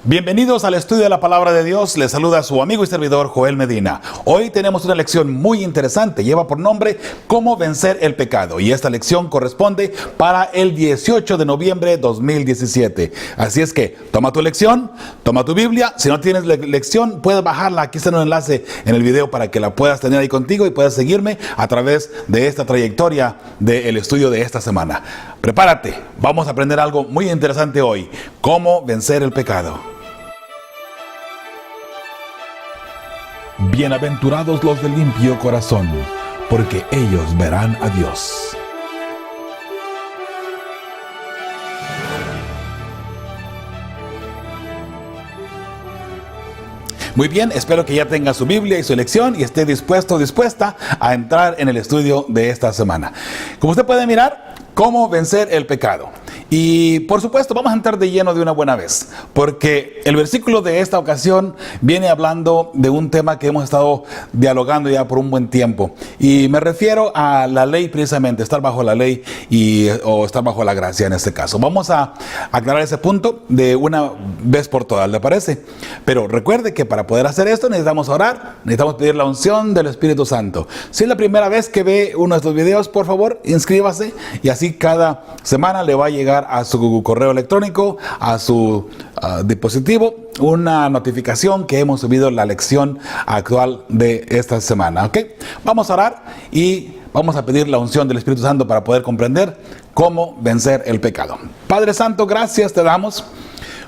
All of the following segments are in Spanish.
Bienvenidos al estudio de la Palabra de Dios. Les saluda su amigo y servidor Joel Medina. Hoy tenemos una lección muy interesante. Lleva por nombre Cómo vencer el pecado. Y esta lección corresponde para el 18 de noviembre de 2017. Así es que toma tu lección, toma tu Biblia. Si no tienes lección, puedes bajarla. Aquí está un enlace en el video para que la puedas tener ahí contigo y puedas seguirme a través de esta trayectoria del estudio de esta semana. Prepárate. Vamos a aprender algo muy interesante hoy. Cómo vencer el pecado. Bienaventurados los de limpio corazón, porque ellos verán a Dios. Muy bien, espero que ya tenga su Biblia y su lección y esté dispuesto o dispuesta a entrar en el estudio de esta semana. Como usted puede mirar, cómo vencer el pecado. Y por supuesto vamos a entrar de lleno de una buena vez, porque el versículo de esta ocasión viene hablando de un tema que hemos estado dialogando ya por un buen tiempo. Y me refiero a la ley precisamente, estar bajo la ley o estar bajo la gracia en este caso. Vamos a aclarar ese punto de una vez por todas, ¿le parece? Pero recuerde que para poder hacer esto necesitamos orar, necesitamos pedir la unción del Espíritu Santo. Si es la primera vez que ve uno de estos videos, por favor, inscríbase y así cada semana le va a llegar a su correo electrónico, a su dispositivo, una notificación que hemos subido la lección actual de esta semana. ¿Ok? Vamos a orar y vamos a pedir la unción del Espíritu Santo para poder comprender cómo vencer el pecado. Padre Santo, gracias te damos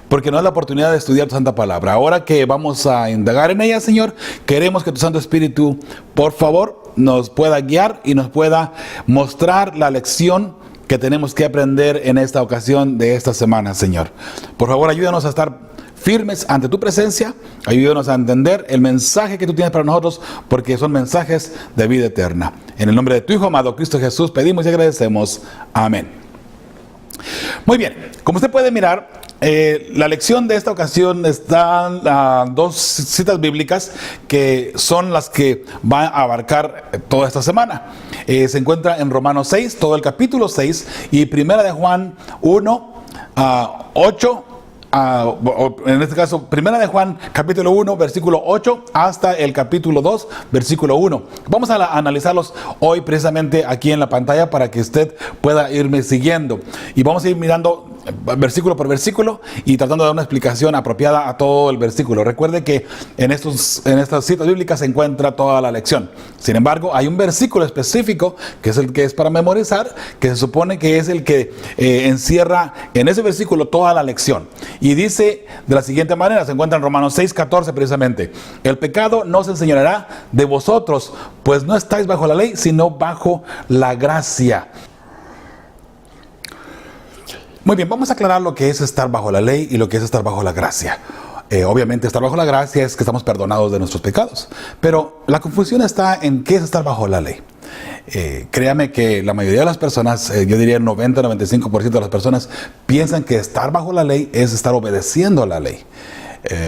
porque nos da la oportunidad de estudiar tu santa palabra. Ahora que vamos a indagar en ella, Señor, queremos que tu Santo Espíritu, por favor, nos pueda guiar y nos pueda mostrar la lección que tenemos que aprender en esta ocasión de esta semana, Señor. Por favor, ayúdanos a estar firmes ante tu presencia, ayúdanos a entender el mensaje que tú tienes para nosotros, porque son mensajes de vida eterna. En el nombre de tu Hijo amado, Cristo Jesús, pedimos y agradecemos. Amén. Muy bien, como usted puede mirar, la lección de esta ocasión está dos citas bíblicas que son las que van a abarcar toda esta semana. Se encuentra en Romanos 6, todo el capítulo 6, y Primera de Juan 1, 8, en este caso, Primera de Juan, capítulo 1, versículo 8, hasta el capítulo 2, versículo 1. Vamos a analizarlos hoy precisamente aquí en la pantalla para que usted pueda irme siguiendo. Y vamos a ir mirando versículo por versículo y tratando de dar una explicación apropiada a todo el versículo. Recuerde que en estas citas bíblicas se encuentra toda la lección. Sin embargo, hay un versículo específico que es el que es para memorizar, que se supone que es el que encierra en ese versículo toda la lección. Y dice de la siguiente manera, se encuentra en Romanos 6:14 precisamente: el pecado no se enseñará de vosotros, pues no estáis bajo la ley, sino bajo la gracia. Muy bien, vamos a aclarar lo que es estar bajo la ley y lo que es estar bajo la gracia. Obviamente estar bajo la gracia es que estamos perdonados de nuestros pecados, pero la confusión está en qué es estar bajo la ley. Créame que la mayoría de las personas, yo diría el 90-95% de las personas, piensan que estar bajo la ley es estar obedeciendo a la ley.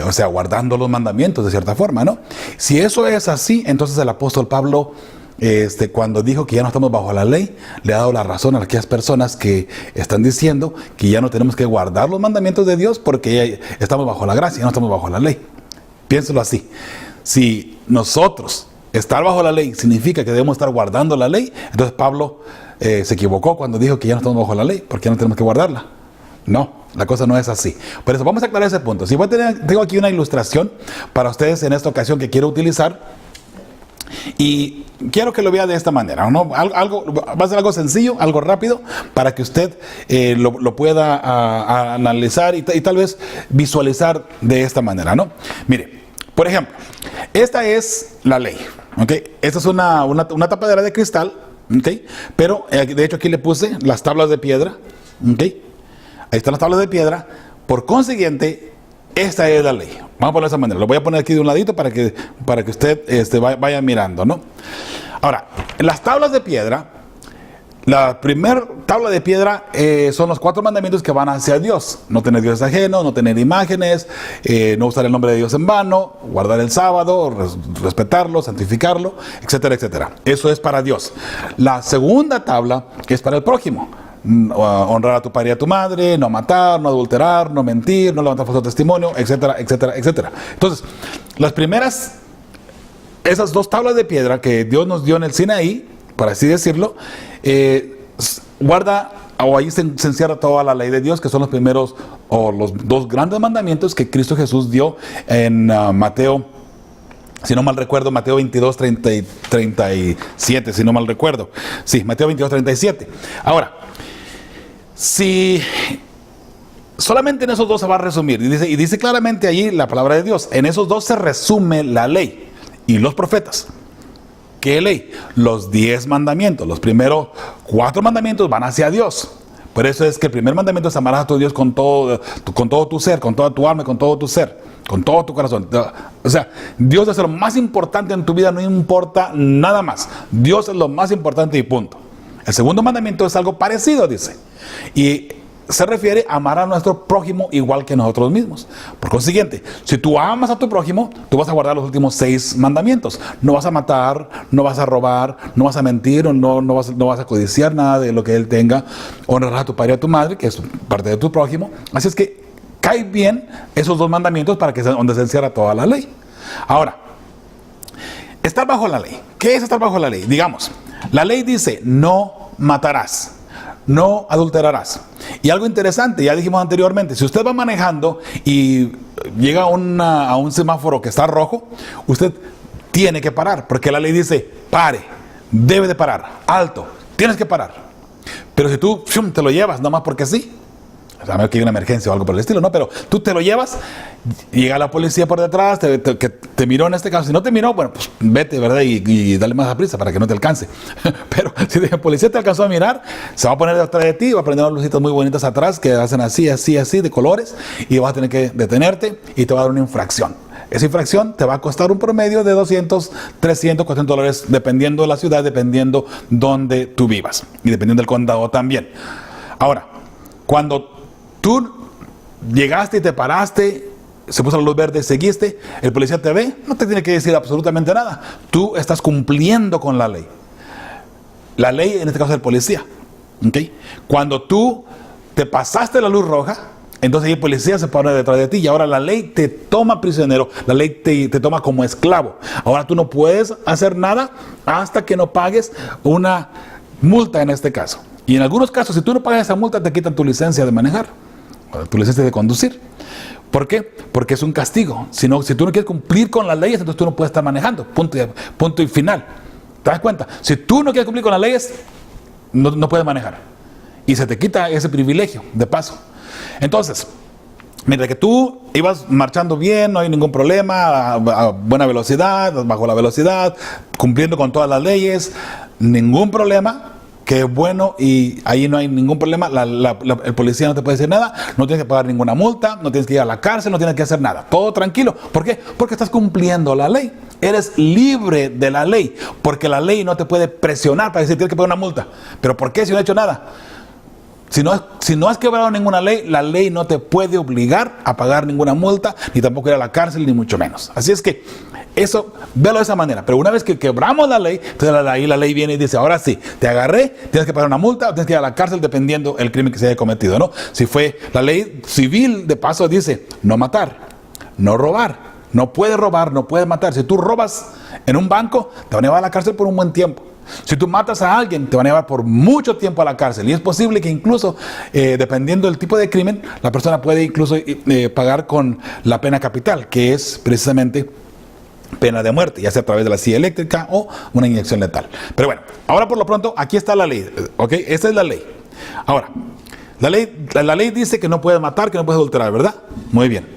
O sea, guardando los mandamientos de cierta forma, ¿no? Si eso es así, entonces el apóstol Pablo, cuando dijo que ya no estamos bajo la ley, le ha dado la razón a aquellas personas que están diciendo que ya no tenemos que guardar los mandamientos de Dios porque ya estamos bajo la gracia, ya no estamos bajo la ley. Piénselo así. Si nosotros estar bajo la ley significa que debemos estar guardando la ley, entonces Pablo se equivocó cuando dijo que ya no estamos bajo la ley porque ya no tenemos que guardarla. No, la cosa no es así. Por eso vamos a aclarar ese punto. Si tengo aquí una ilustración para ustedes en esta ocasión que quiero utilizar. Y quiero que lo vea de esta manera, ¿no? Va a ser algo sencillo, algo rápido, para que usted lo pueda analizar y tal vez visualizar de esta manera, ¿no? Mire, por ejemplo, esta es la ley, ¿ok? Esta es una tapadera de cristal, ¿ok? Pero de hecho aquí le puse las tablas de piedra, ¿ok? Ahí están las tablas de piedra. Por consiguiente, esta es la ley. Vamos a ponerlo de esa manera. Lo voy a poner aquí de un ladito para que usted vaya mirando, ¿no? Ahora, las tablas de piedra, la primera tabla de piedra son los 4 mandamientos que van hacia Dios. No tener dioses ajenos, no tener imágenes, no usar el nombre de Dios en vano, guardar el sábado, respetarlo, santificarlo, etcétera, etcétera. Eso es para Dios. La segunda tabla es para el prójimo. honrar a tu padre y a tu madre, no matar, no adulterar, no mentir, no levantar falso testimonio, etcétera, etcétera, etcétera. Entonces, las primeras, esas 2 tablas de piedra que Dios nos dio en el Sinaí, por así decirlo, guarda, o ahí se encierra toda la ley de Dios, que son los primeros, o los 2 grandes mandamientos que Cristo Jesús dio en Mateo, si no mal recuerdo, Mateo 22, 37, si no mal recuerdo. Sí, Mateo 22, 37. Ahora, si solamente en esos 2 se va a resumir, y dice claramente allí la palabra de Dios, en esos 2 se resume la ley y los profetas. ¿Qué ley? Los 10 mandamientos. Los primeros 4 mandamientos van hacia Dios. Por eso es que el primer mandamiento es amarás a tu Dios con todo tu ser, con toda tu alma, con todo tu ser, con todo tu corazón. O sea, Dios es lo más importante en tu vida, no importa nada más. Dios es lo más importante y punto. El segundo mandamiento es algo parecido, dice. Y se refiere a amar a nuestro prójimo igual que nosotros mismos. Por consiguiente, si tú amas a tu prójimo, tú vas a guardar los últimos 6 mandamientos. No vas a matar, no vas a robar, no vas a mentir, o no vas a codiciar nada de lo que él tenga. Honrarás a tu padre y a tu madre, que es parte de tu prójimo. Así es que cae bien esos 2 mandamientos para que sea donde se encierra toda la ley. Ahora, estar bajo la ley. ¿Qué es estar bajo la ley? Digamos, la ley dice, no matarás, no adulterarás. Y algo interesante, ya dijimos anteriormente, si usted va manejando y llega a un semáforo que está rojo, usted tiene que parar, porque la ley dice, pare, debe de parar, alto, tienes que parar. Pero si tú te lo llevas, nada más porque sí, a menos que haya una emergencia o algo por el estilo, ¿no? Pero tú te lo llevas, llega la policía por detrás, que te miró en este caso. Si no te miró, bueno, pues vete, ¿verdad? Y dale más a prisa para que no te alcance. Pero si el policía te alcanzó a mirar, se va a poner detrás de ti, va a prender unas lucitas muy bonitas atrás que hacen así, así, así, de colores, y vas a tener que detenerte y te va a dar una infracción. Esa infracción te va a costar un promedio de 200, 300, 400 dólares, dependiendo de la ciudad, dependiendo donde tú vivas y dependiendo del condado también. Ahora, cuando tú llegaste y te paraste, se puso la luz verde, seguiste, el policía te ve, no te tiene que decir absolutamente nada. Tú estás cumpliendo con la ley. La ley, en este caso, es el policía. ¿Okay? Cuando tú te pasaste la luz roja, entonces el policía se pone detrás de ti y ahora la ley te toma prisionero, la ley te toma como esclavo. Ahora tú no puedes hacer nada hasta que no pagues una multa en este caso. Y en algunos casos, si tú no pagas esa multa, te quitan tu licencia de manejar, tu licencia de conducir. ¿Por qué? Porque es un castigo. Si tú no quieres cumplir con las leyes, entonces tú no puedes estar manejando. Punto y final. ¿Te das cuenta? Si tú no quieres cumplir con las leyes, no puedes manejar. Y se te quita ese privilegio, de paso. Entonces, mientras que tú ibas marchando bien, no hay ningún problema, a buena velocidad, bajo la velocidad, cumpliendo con todas las leyes, ningún problema. Que es bueno y ahí no hay ningún problema, el policía no te puede decir nada, no tienes que pagar ninguna multa, no tienes que ir a la cárcel, no tienes que hacer nada, todo tranquilo. ¿Por qué? Porque estás cumpliendo la ley, eres libre de la ley, porque la ley no te puede presionar para decir tienes que pagar una multa. ¿Pero por qué si no he hecho nada? Si no has quebrado ninguna ley, la ley no te puede obligar a pagar ninguna multa, ni tampoco ir a la cárcel, ni mucho menos. Así es que eso, véalo de esa manera. Pero una vez que quebramos la ley, entonces ahí la ley viene y dice, ahora sí, te agarré, tienes que pagar una multa o tienes que ir a la cárcel dependiendo el crimen que se haya cometido, ¿no? Si fue la ley civil, de paso dice, no matar, no robar, no puedes robar, no puedes matar. Si tú robas en un banco, te van a llevar a la cárcel por un buen tiempo. Si tú matas a alguien, te van a llevar por mucho tiempo a la cárcel. Y es posible que incluso, dependiendo del tipo de crimen, la persona puede incluso pagar con la pena capital, que es precisamente pena de muerte, ya sea a través de la silla eléctrica o una inyección letal. Pero bueno, ahora por lo pronto, aquí está la ley, ¿ok? Esta es la ley. Ahora, la ley dice que no puedes matar, que no puedes adulterar, ¿verdad? Muy bien.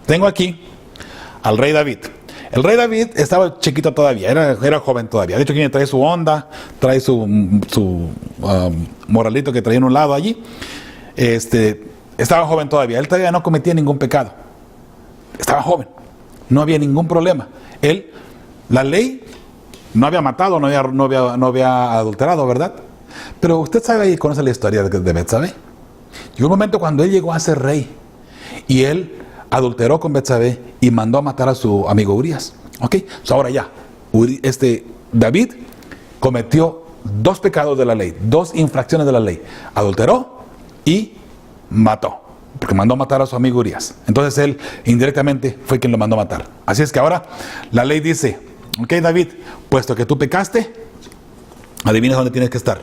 Tengo aquí al rey David. El rey David estaba chiquito todavía, era joven todavía. De hecho, aquí trae su onda, trae su morralito que traía en un lado allí. Estaba joven todavía, él todavía no cometía ningún pecado. Estaba joven, no había ningún problema. La ley no había matado, no había adulterado, ¿verdad? Pero usted sabe y conoce la historia de Betsabé. Llegó un momento cuando él llegó a ser rey y él adulteró con Betsabé y mandó a matar a su amigo Urías. ¿Ok? Ahora ya, David cometió dos pecados de la ley, dos infracciones de la ley. Adulteró y mató, porque mandó matar a su amigo Urías. Entonces él indirectamente fue quien lo mandó matar. Así es que ahora la ley dice, ok, David, puesto que tú pecaste, adivina dónde tienes que estar.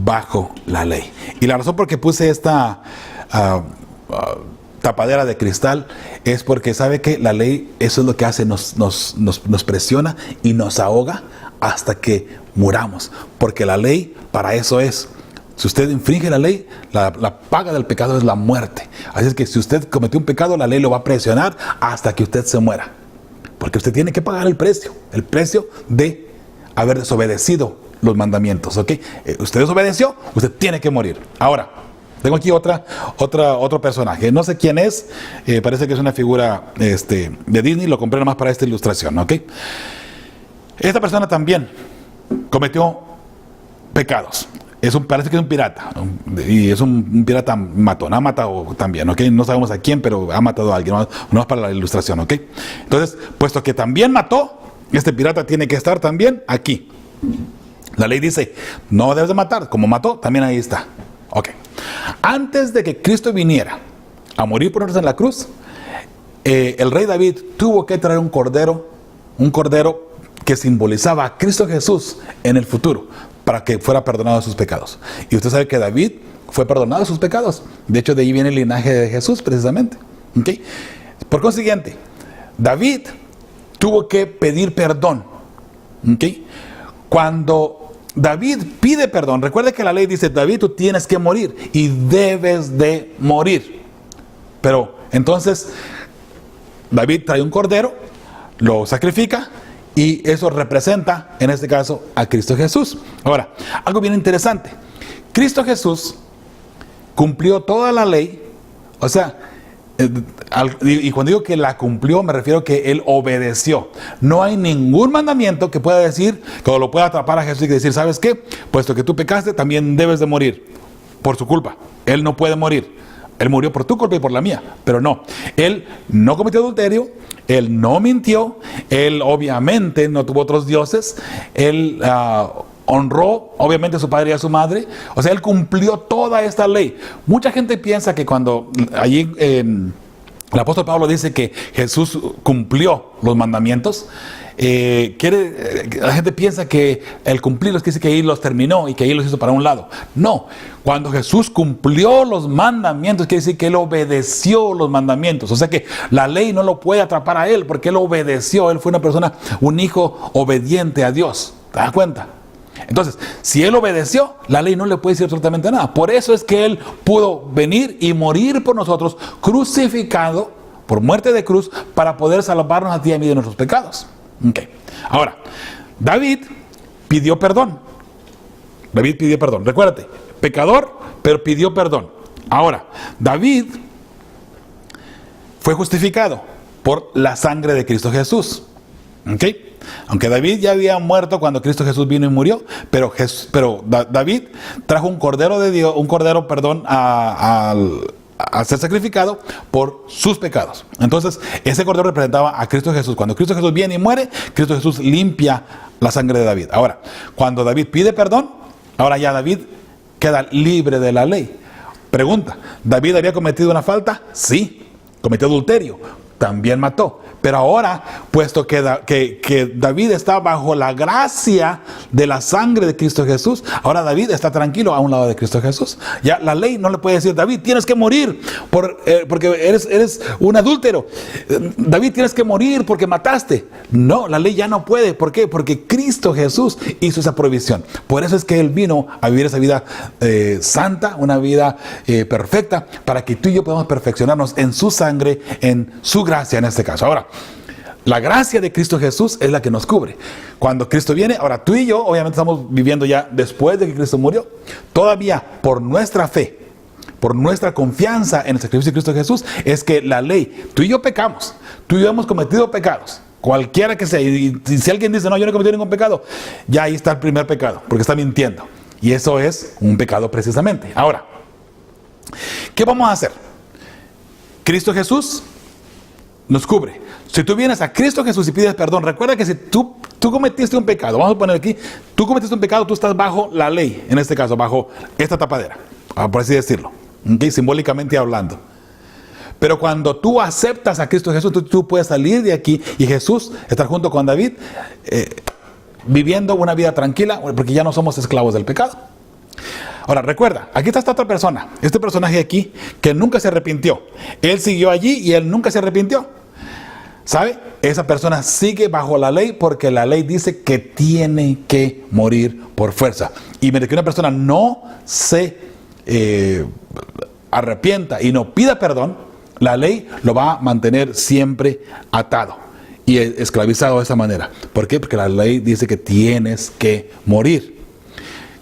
Bajo la ley. Y la razón por que puse esta tapadera de cristal es porque sabe que la ley, eso es lo que hace, nos presiona y nos ahoga hasta que muramos, porque la ley para eso es. Si usted infringe la ley, la paga del pecado es la muerte. Así es que si usted cometió un pecado, la ley lo va a presionar hasta que usted se muera, porque usted tiene que pagar el precio de haber desobedecido los mandamientos, ¿ok? Usted desobedeció, usted tiene que morir. Ahora, tengo aquí otro personaje. No sé quién es, parece que es una figura de Disney, lo compré nada más para esta ilustración, ¿ok? Esta persona también cometió pecados. Parece que es un pirata, y es un pirata matón, ha matado también, ¿ok? No sabemos a quién, pero ha matado a alguien, no es para la ilustración, ¿ok? Entonces, puesto que también mató, este pirata tiene que estar también aquí. La ley dice, no debes de matar, como mató, también ahí está. Ok. Antes de que Cristo viniera a morir por nosotros en la cruz, el rey David tuvo que traer un cordero que simbolizaba a Cristo Jesús en el futuro, para que fuera perdonado de sus pecados. Y usted sabe que David fue perdonado de sus pecados. De hecho, de ahí viene el linaje de Jesús, precisamente. ¿Okay? Por consiguiente, David tuvo que pedir perdón. ¿Okay? Cuando David pide perdón, recuerde que la ley dice, David, tú tienes que morir y debes de morir. Pero entonces, David trae un cordero, lo sacrifica, y eso representa, en este caso, a Cristo Jesús. Ahora, algo bien interesante. Cristo Jesús cumplió toda la ley. O sea, y cuando digo que la cumplió, me refiero que Él obedeció. No hay ningún mandamiento que pueda decir, que lo pueda atrapar a Jesús y decir, ¿sabes qué? Puesto que tú pecaste, también debes de morir. Por su culpa. Él no puede morir. Él murió por tu culpa y por la mía, pero no. Él no cometió adulterio, él no mintió, él obviamente no tuvo otros dioses, él honró obviamente a su padre y a su madre. O sea, él cumplió toda esta ley. Mucha gente piensa que cuando allí el apóstol Pablo dice que Jesús cumplió los mandamientos, la gente piensa que el cumplirlos quiere decir que ahí los terminó y que ahí los hizo para un lado. No, cuando Jesús cumplió los mandamientos quiere decir que Él obedeció los mandamientos. O sea que la ley no lo puede atrapar a Él porque Él obedeció. Él fue una persona, un hijo obediente a Dios. ¿Te das cuenta? Entonces, si Él obedeció, la ley no le puede decir absolutamente nada. Por eso es que Él pudo venir y morir por nosotros, crucificado por muerte de cruz, para poder salvarnos a ti y a mí de nuestros pecados. Okay. Ahora, David pidió perdón. David pidió perdón. Recuérdate, pecador, pero pidió perdón. Ahora, David fue justificado por la sangre de Cristo Jesús. Okay. Aunque David ya había muerto cuando Cristo Jesús vino y murió, pero David trajo un cordero de Dios, a ser sacrificado por sus pecados. Entonces, ese cordero representaba a Cristo Jesús. Cuando Cristo Jesús viene y muere, Cristo Jesús limpia la sangre de David. Ahora, cuando David pide perdón, ahora ya David queda libre de la ley. Pregunta, ¿David había cometido una falta? Sí. ¿Cometió adulterio? También mató. Pero ahora, puesto que David está bajo la gracia de la sangre de Cristo Jesús, ahora David está tranquilo a un lado de Cristo Jesús. Ya la ley no le puede decir, David, tienes que morir porque eres un adúltero. David, tienes que morir porque mataste. No, la ley ya no puede. ¿Por qué? Porque Cristo Jesús hizo esa provisión. Por eso es que Él vino a vivir esa vida santa, una vida perfecta, para que tú y yo podamos perfeccionarnos en su sangre, en su gracia en este caso. Ahora, la gracia de Cristo Jesús es la que nos cubre. Cuando Cristo viene, ahora tú y yo, obviamente estamos viviendo ya después de que Cristo murió. Todavía por nuestra fe, por nuestra confianza en el sacrificio de Cristo Jesús, es que la ley, tú y yo pecamos, tú y yo hemos cometido pecados, cualquiera que sea. Y si alguien dice, no, yo no he cometido ningún pecado, ya ahí está el primer pecado, porque está mintiendo. Y eso es un pecado precisamente. Ahora, ¿qué vamos a hacer? Cristo Jesús nos cubre. Si tú vienes a Cristo Jesús y pides perdón, recuerda que si tú cometiste un pecado, vamos a poner aquí, tú cometiste un pecado, tú estás bajo la ley, en este caso, bajo esta tapadera, por así decirlo, ¿okay? Simbólicamente hablando. Pero cuando tú aceptas a Cristo Jesús, tú puedes salir de aquí y Jesús estar junto con David, viviendo una vida tranquila, porque ya no somos esclavos del pecado. Ahora, recuerda, aquí está esta otra persona, este personaje aquí, que nunca se arrepintió. Él siguió allí y él nunca se arrepintió. ¿Sabe? Esa persona sigue bajo la ley porque la ley dice que tiene que morir por fuerza. Y mientras que una persona no se arrepienta y no pida perdón, la ley lo va a mantener siempre atado y esclavizado de esa manera. ¿Por qué? Porque la ley dice que tienes que morir.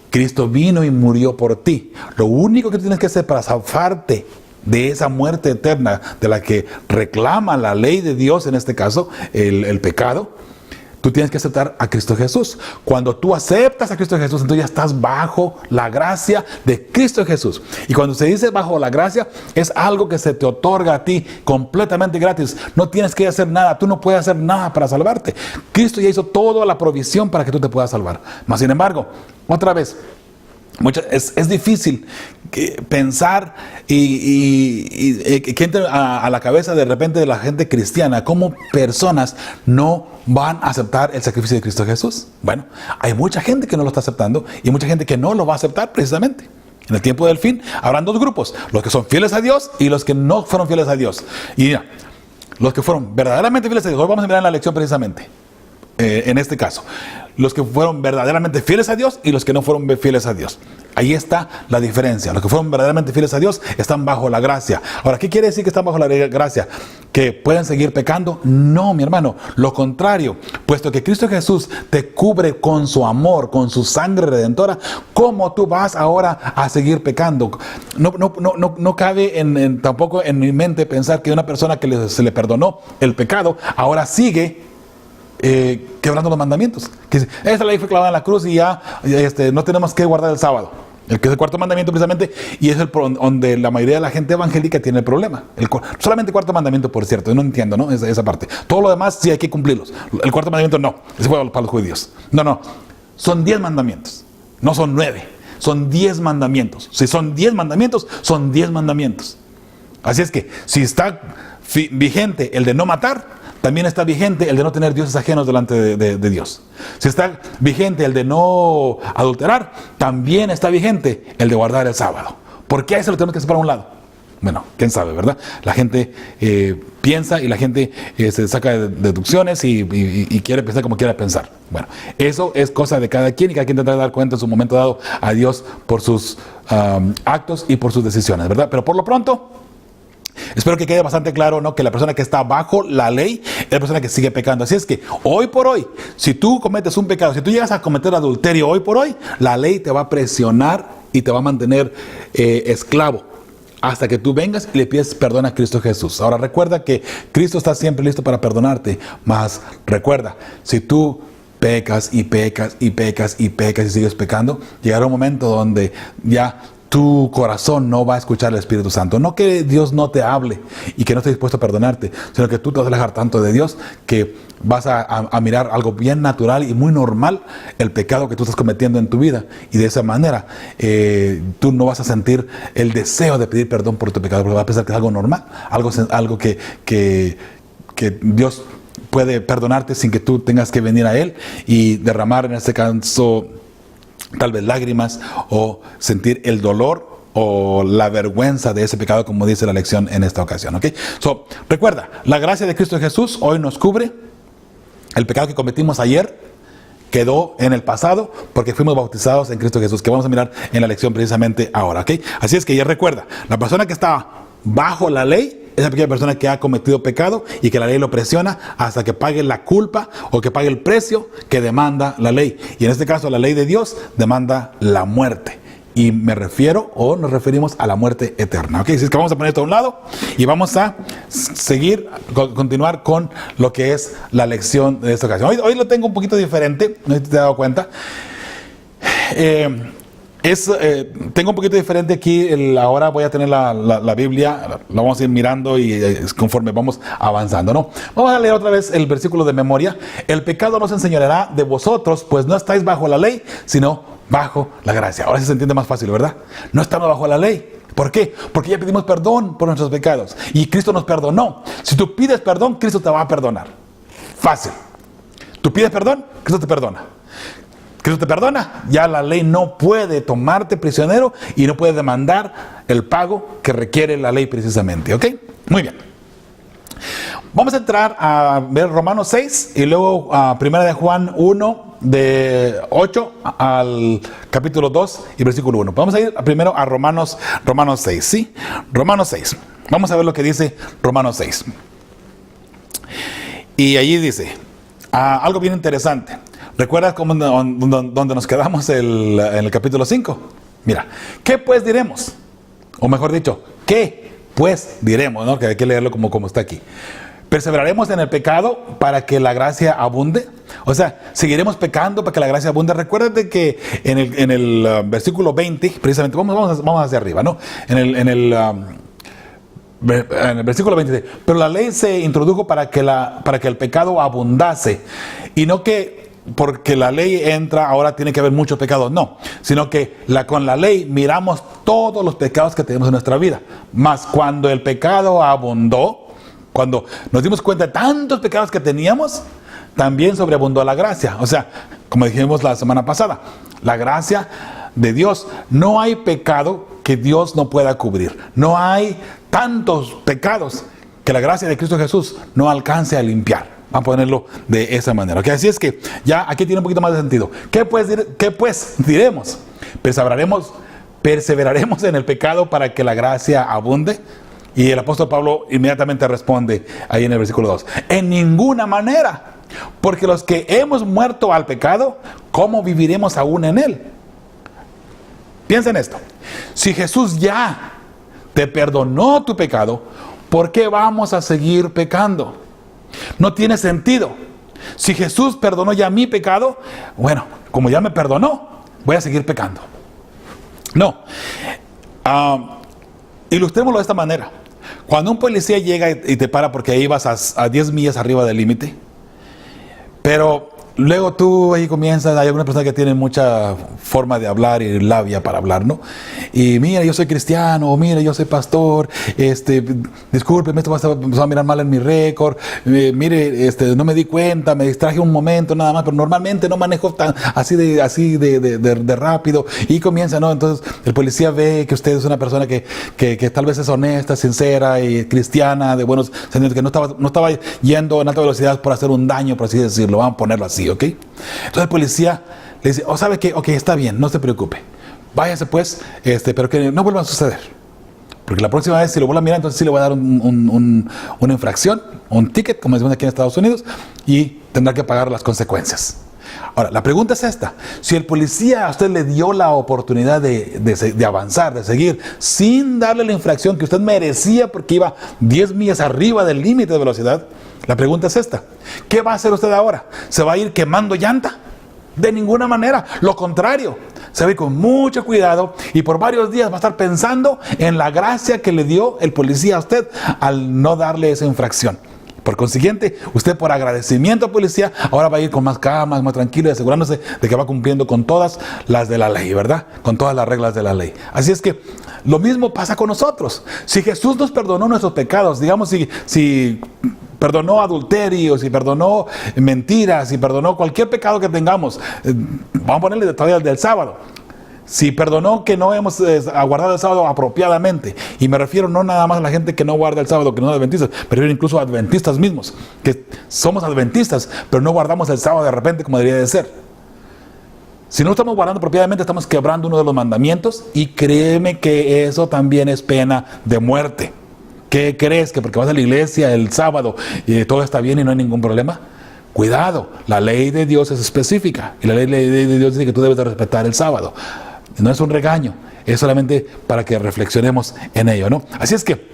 Cristo vino y murió por ti. Lo único que tienes que hacer para zafarte de esa muerte eterna de la que reclama la ley de Dios, en este caso, el pecado, tú tienes que aceptar a Cristo Jesús. Cuando tú aceptas a Cristo Jesús, entonces ya estás bajo la gracia de Cristo Jesús. Y cuando se dice bajo la gracia, es algo que se te otorga a ti completamente gratis. No tienes que hacer nada, tú no puedes hacer nada para salvarte. Cristo ya hizo toda la provisión para que tú te puedas salvar. Mas, sin embargo, otra vez, es difícil pensar y que entre a la cabeza de repente de la gente cristiana cómo personas no van a aceptar el sacrificio de Cristo Jesús. Bueno, hay mucha gente que no lo está aceptando y mucha gente que no lo va a aceptar precisamente. En el tiempo del fin habrán dos grupos, los que son fieles a Dios y los que no fueron fieles a Dios. Y mira, los que fueron verdaderamente fieles a Dios, hoy vamos a mirar en la lección precisamente, en este caso, los que fueron verdaderamente fieles a Dios y los que no fueron fieles a Dios. Ahí está la diferencia. Los que fueron verdaderamente fieles a Dios están bajo la gracia. Ahora, ¿qué quiere decir que están bajo la gracia? ¿Que pueden seguir pecando? No, mi hermano. Lo contrario, puesto que Cristo Jesús te cubre con su amor, con su sangre redentora, ¿cómo tú vas ahora a seguir pecando? No cabe tampoco en mi mente pensar que una persona que se le perdonó el pecado ahora sigue quebrando los mandamientos. Que esa ley fue clavada en la cruz y ya no tenemos que guardar el sábado. El que es el cuarto mandamiento precisamente, y es donde la mayoría de la gente evangélica tiene el problema. Solamente el cuarto mandamiento, por cierto, yo no entiendo, ¿no? Esa parte. Todo lo demás sí hay que cumplirlos. El cuarto mandamiento no, ese fue para los judíos. No, son 10 mandamientos, no son 9, son 10 mandamientos. Si son 10 mandamientos, son 10 mandamientos. Así es que, si está vigente el de no matar, también está vigente el de no tener dioses ajenos delante de Dios. Si está vigente el de no adulterar, también está vigente el de guardar el sábado. ¿Por qué a eso lo tenemos que hacer para un lado? Bueno, quién sabe, ¿verdad? La gente piensa y la gente se saca deducciones y quiere pensar como quiera pensar. Bueno, eso es cosa de cada quien y cada quien tendrá que dar cuenta en su momento dado a Dios por sus actos y por sus decisiones, ¿verdad? Pero por lo pronto, espero que quede bastante claro, ¿no?, que la persona que está bajo la ley es la persona que sigue pecando. Así es que hoy por hoy, si tú cometes un pecado, si tú llegas a cometer adulterio hoy por hoy, la ley te va a presionar y te va a mantener esclavo hasta que tú vengas y le pides perdón a Cristo Jesús. Ahora recuerda que Cristo está siempre listo para perdonarte, mas recuerda, si tú pecas y pecas y pecas y pecas y sigues pecando, llegará un momento donde ya tu corazón no va a escuchar al Espíritu Santo. No que Dios no te hable y que no esté dispuesto a perdonarte, sino que tú te vas a alejar tanto de Dios que vas a mirar algo bien natural y muy normal, el pecado que tú estás cometiendo en tu vida. Y de esa manera tú no vas a sentir el deseo de pedir perdón por tu pecado, porque vas a pensar que es algo normal, algo que Dios puede perdonarte sin que tú tengas que venir a Él y derramar, en este caso, tal vez lágrimas o sentir el dolor o la vergüenza de ese pecado, como dice la lección en esta ocasión, ¿ok? Recuerda, la gracia de Cristo Jesús hoy nos cubre. El pecado que cometimos ayer quedó en el pasado porque fuimos bautizados en Cristo Jesús, que vamos a mirar en la lección precisamente ahora, ¿ok? Así es que ya recuerda, la persona que está bajo la ley es aquella persona que ha cometido pecado y que la ley lo presiona hasta que pague la culpa o que pague el precio que demanda la ley. Y en este caso la ley de Dios demanda la muerte. Y me refiero o nos referimos a la muerte eterna. ¿Ok? Así es que vamos a poner esto a un lado y vamos a continuar con lo que es la lección de esta ocasión. Hoy lo tengo un poquito diferente, no sé si te has dado cuenta. Tengo un poquito diferente aquí. Ahora voy a tener la Biblia, la vamos a ir mirando y conforme vamos avanzando, ¿no? Vamos a leer otra vez el versículo de memoria. El pecado no se enseñoreará de vosotros, pues no estáis bajo la ley, sino bajo la gracia. Ahora sí se entiende más fácil, ¿verdad? No estamos bajo la ley. ¿Por qué? Porque ya pedimos perdón por nuestros pecados y Cristo nos perdonó. Si tú pides perdón, Cristo te va a perdonar. Fácil. Tú pides perdón, Cristo te perdona. Cristo te perdona, ya la ley no puede tomarte prisionero y no puede demandar el pago que requiere la ley precisamente, ¿ok? Muy bien. Vamos a entrar a ver Romanos 6 y luego a 1 de Juan 1, de 8 al capítulo 2 y versículo 1. Vamos a ir primero a Romanos 6, ¿sí? Romanos 6. Vamos a ver lo que dice Romanos 6. Y allí dice algo bien interesante. ¿Recuerdas donde nos quedamos en el capítulo 5? Mira, ¿qué pues diremos? O mejor dicho, ¿qué pues diremos? ¿No? Que hay que leerlo como está aquí. ¿Perseveraremos en el pecado para que la gracia abunde? O sea, ¿seguiremos pecando para que la gracia abunde? Recuérdate que en el versículo 20, precisamente, vamos hacia arriba, ¿no? En el versículo 20 dice, pero la ley se introdujo para que el pecado abundase, y no que porque la ley entra, ahora tiene que haber mucho pecado. No, sino que con la ley miramos todos los pecados que tenemos en nuestra vida. Mas cuando el pecado abundó, cuando nos dimos cuenta de tantos pecados que teníamos, también sobreabundó la gracia. O sea, como dijimos la semana pasada, la gracia de Dios, no hay pecado que Dios no pueda cubrir. No hay tantos pecados que la gracia de Cristo Jesús no alcance a limpiar. Vamos a ponerlo de esa manera. ¿Okay? Así es que ya aquí tiene un poquito más de sentido. ¿Qué pues diremos? ¿Perseveraremos en el pecado para que la gracia abunde? Y el apóstol Pablo inmediatamente responde ahí en el versículo 2. En ninguna manera. Porque los que hemos muerto al pecado, ¿cómo viviremos aún en él? Piensa en esto. Si Jesús ya te perdonó tu pecado, ¿por qué vamos a seguir pecando? No tiene sentido. Si Jesús perdonó ya mi pecado, bueno, como ya me perdonó, voy a seguir pecando. No. Ilustrémoslo de esta manera. Cuando un policía llega y te para porque ahí vas a 10 millas arriba del límite, pero luego tú ahí comienzas, hay alguna persona que tiene mucha forma de hablar y labia para hablar, ¿no? Y mira, yo soy cristiano, o mira, yo soy pastor, discúlpeme, esto va a mirar mal en mi récord, mire, no me di cuenta, me distraje un momento nada más, pero normalmente no manejo así de rápido, y comienza, ¿no? Entonces el policía ve que usted es una persona que tal vez es honesta, sincera y cristiana, de buenos sentidos, que no estaba yendo en alta velocidad por hacer un daño, por así decirlo, vamos a ponerlo así, ¿ok? Entonces el policía le dice, ¿sabe qué? Ok, está bien, no se preocupe. Váyase pues, pero que no vuelva a suceder. Porque la próxima vez, si lo vuelve a mirar, entonces sí le voy a dar una infracción, un ticket, como decimos aquí en Estados Unidos, y tendrá que pagar las consecuencias. Ahora, la pregunta es esta. Si el policía a usted le dio la oportunidad de avanzar, de seguir, sin darle la infracción que usted merecía porque iba 10 millas arriba del límite de velocidad, la pregunta es esta. ¿Qué va a hacer usted ahora? ¿Se va a ir quemando llanta? De ninguna manera. Lo contrario. Se va a ir con mucho cuidado y por varios días va a estar pensando en la gracia que le dio el policía a usted al no darle esa infracción. Por consiguiente, usted por agradecimiento al policía, ahora va a ir con más calma, más tranquilo y asegurándose de que va cumpliendo con todas las de la ley, ¿verdad? Con todas las reglas de la ley. Así es que lo mismo pasa con nosotros. Si Jesús nos perdonó nuestros pecados, digamos, si perdonó adulterio, si perdonó mentiras, si perdonó cualquier pecado que tengamos, vamos a ponerle todavía el del sábado. Si perdonó que no hemos guardado el sábado apropiadamente, y me refiero no nada más a la gente que no guarda el sábado, que no es adventistas, pero incluso a adventistas mismos, que somos adventistas, pero no guardamos el sábado de repente como debería de ser. Si no estamos guardando apropiadamente, estamos quebrando uno de los mandamientos, y créeme que eso también es pena de muerte. ¿Qué crees? ¿Que porque vas a la iglesia el sábado y todo está bien y no hay ningún problema? Cuidado, la ley de Dios es específica, y la ley de Dios dice que tú debes de respetar el sábado. No es un regaño, es solamente para que reflexionemos en ello, ¿no? Así es que,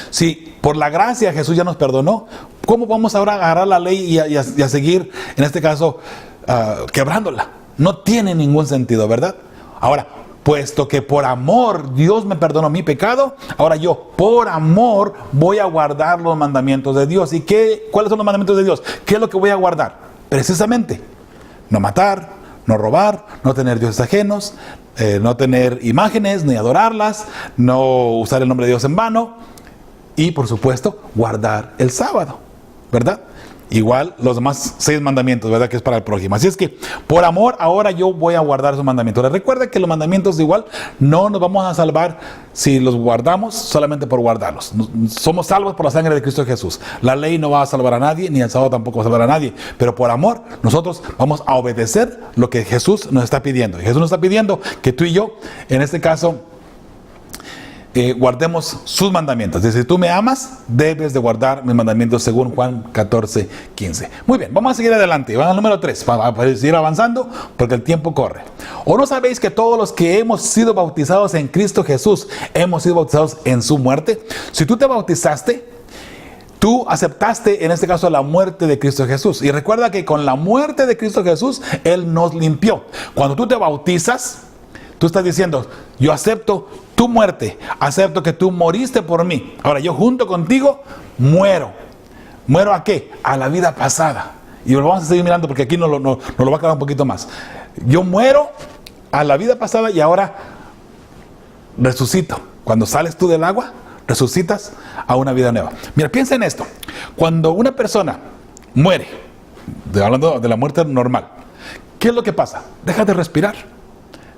si por la gracia Jesús ya nos perdonó, ¿cómo vamos ahora a agarrar la ley y a seguir, en este caso, quebrándola? No tiene ningún sentido, ¿verdad? Ahora, puesto que por amor Dios me perdonó mi pecado, ahora yo por amor voy a guardar los mandamientos de Dios. ¿Y cuáles son los mandamientos de Dios? ¿Qué es lo que voy a guardar? Precisamente, no matar, no robar, no tener dioses ajenos, no tener imágenes ni adorarlas, no usar el nombre de Dios en vano y por supuesto guardar el sábado, ¿verdad? Igual los demás 6 mandamientos, ¿verdad? Que es para el prójimo. Así es que por amor ahora yo voy a guardar esos mandamientos. Recuerda que los mandamientos igual no nos vamos a salvar si los guardamos solamente por guardarlos. Somos salvos por la sangre de Cristo Jesús. La ley no va a salvar a nadie, ni el sábado tampoco va a salvar a nadie. Pero por amor nosotros vamos a obedecer lo que Jesús nos está pidiendo. Y Jesús nos está pidiendo que tú y yo, en este caso, guardemos sus mandamientos. Dice, si tú me amas, debes de guardar mis mandamientos según Juan 14:15. Muy bien, vamos a seguir adelante. Van al número 3, para seguir avanzando, porque el tiempo corre. ¿O no sabéis que todos los que hemos sido bautizados en Cristo Jesús, hemos sido bautizados en su muerte? Si tú te bautizaste, tú aceptaste en este caso la muerte de Cristo Jesús. Y recuerda que con la muerte de Cristo Jesús, Él nos limpió. Cuando tú te bautizas, tú estás diciendo, yo acepto tu muerte, acepto que tú moriste por mí. Ahora yo junto contigo muero. ¿Muero a qué? A la vida pasada. Y lo vamos a seguir mirando porque aquí nos lo va a aclarar un poquito más. Yo muero a la vida pasada y ahora resucito. Cuando sales tú del agua, resucitas a una vida nueva. Mira, piensa en esto. Cuando una persona muere, hablando de la muerte normal, ¿qué es lo que pasa? Deja de respirar.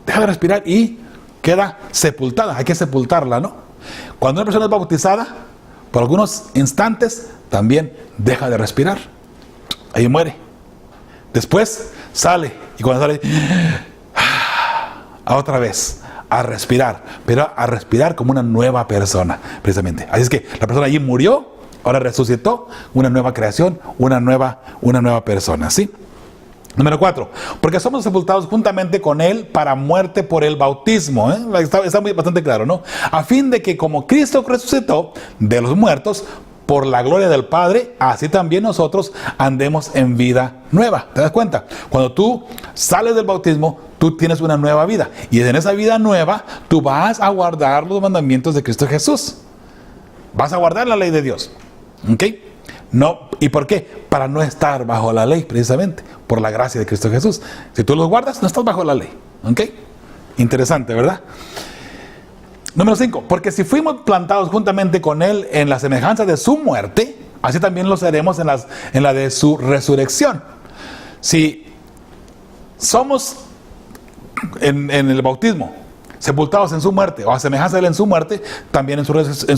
Deja de respirar y queda sepultada. Hay que sepultarla, ¿no? Cuando una persona es bautizada, por algunos instantes también deja de respirar. Ahí muere. Después sale. Y cuando sale, a otra vez a respirar. Pero a respirar como una nueva persona, precisamente. Así es que la persona allí murió, ahora resucitó, una nueva creación, una nueva persona, ¿sí? Número 4, porque somos sepultados juntamente con Él para muerte por el bautismo. Está bastante claro, ¿no? A fin de que como Cristo resucitó de los muertos por la gloria del Padre, así también nosotros andemos en vida nueva. ¿Te das cuenta? Cuando tú sales del bautismo, tú tienes una nueva vida. Y en esa vida nueva, tú vas a guardar los mandamientos de Cristo Jesús. Vas a guardar la ley de Dios. ¿Ok? No, ¿y por qué? Para no estar bajo la ley, precisamente, por la gracia de Cristo Jesús. Si tú los guardas, no estás bajo la ley. ¿Ok? Interesante, ¿verdad? Número 5, porque si fuimos plantados juntamente con Él en la semejanza de su muerte, así también lo seremos en la de su resurrección. Si somos en el bautismo sepultados en su muerte, o a semejanza de Él en su muerte, también en su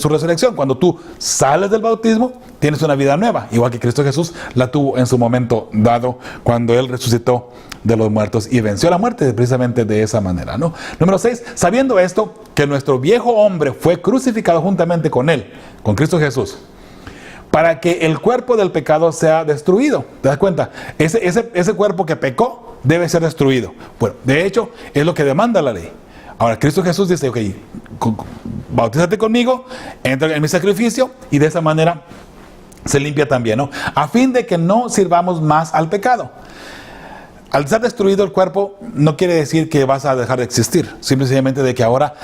resurrección. Cuando tú sales del bautismo, tienes una vida nueva, igual que Cristo Jesús la tuvo en su momento dado, cuando Él resucitó de los muertos y venció la muerte precisamente de esa manera, ¿no? Número 6, sabiendo esto, que nuestro viejo hombre fue crucificado juntamente con Él, con Cristo Jesús, para que el cuerpo del pecado sea destruido. ¿Te das cuenta? Ese cuerpo que pecó debe ser destruido. Bueno, de hecho, es lo que demanda la ley. Ahora, Cristo Jesús dice, ok, bautízate conmigo, entra en mi sacrificio, y de esa manera se limpia también, ¿no? A fin de que no sirvamos más al pecado. Al ser destruido el cuerpo, no quiere decir que vas a dejar de existir. Simplemente de que ahora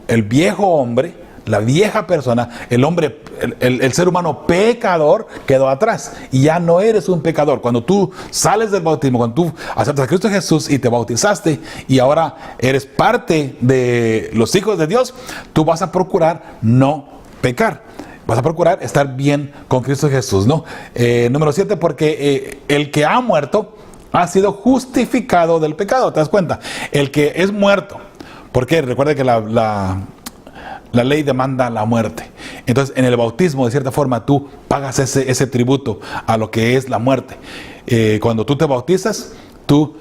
el viejo hombre, la vieja persona, el hombre, el ser humano pecador quedó atrás y ya no eres un pecador. Cuando tú sales del bautismo, cuando tú aceptas a Cristo Jesús y te bautizaste y ahora eres parte de los hijos de Dios, tú vas a procurar no pecar. Vas a procurar estar bien con Cristo Jesús, ¿no? Número 7, porque el que ha muerto ha sido justificado del pecado. ¿Te das cuenta? El que es muerto, porque recuerda que la ley demanda la muerte. Entonces, en el bautismo, de cierta forma, tú pagas ese tributo a lo que es la muerte. Cuando tú te bautizas, tú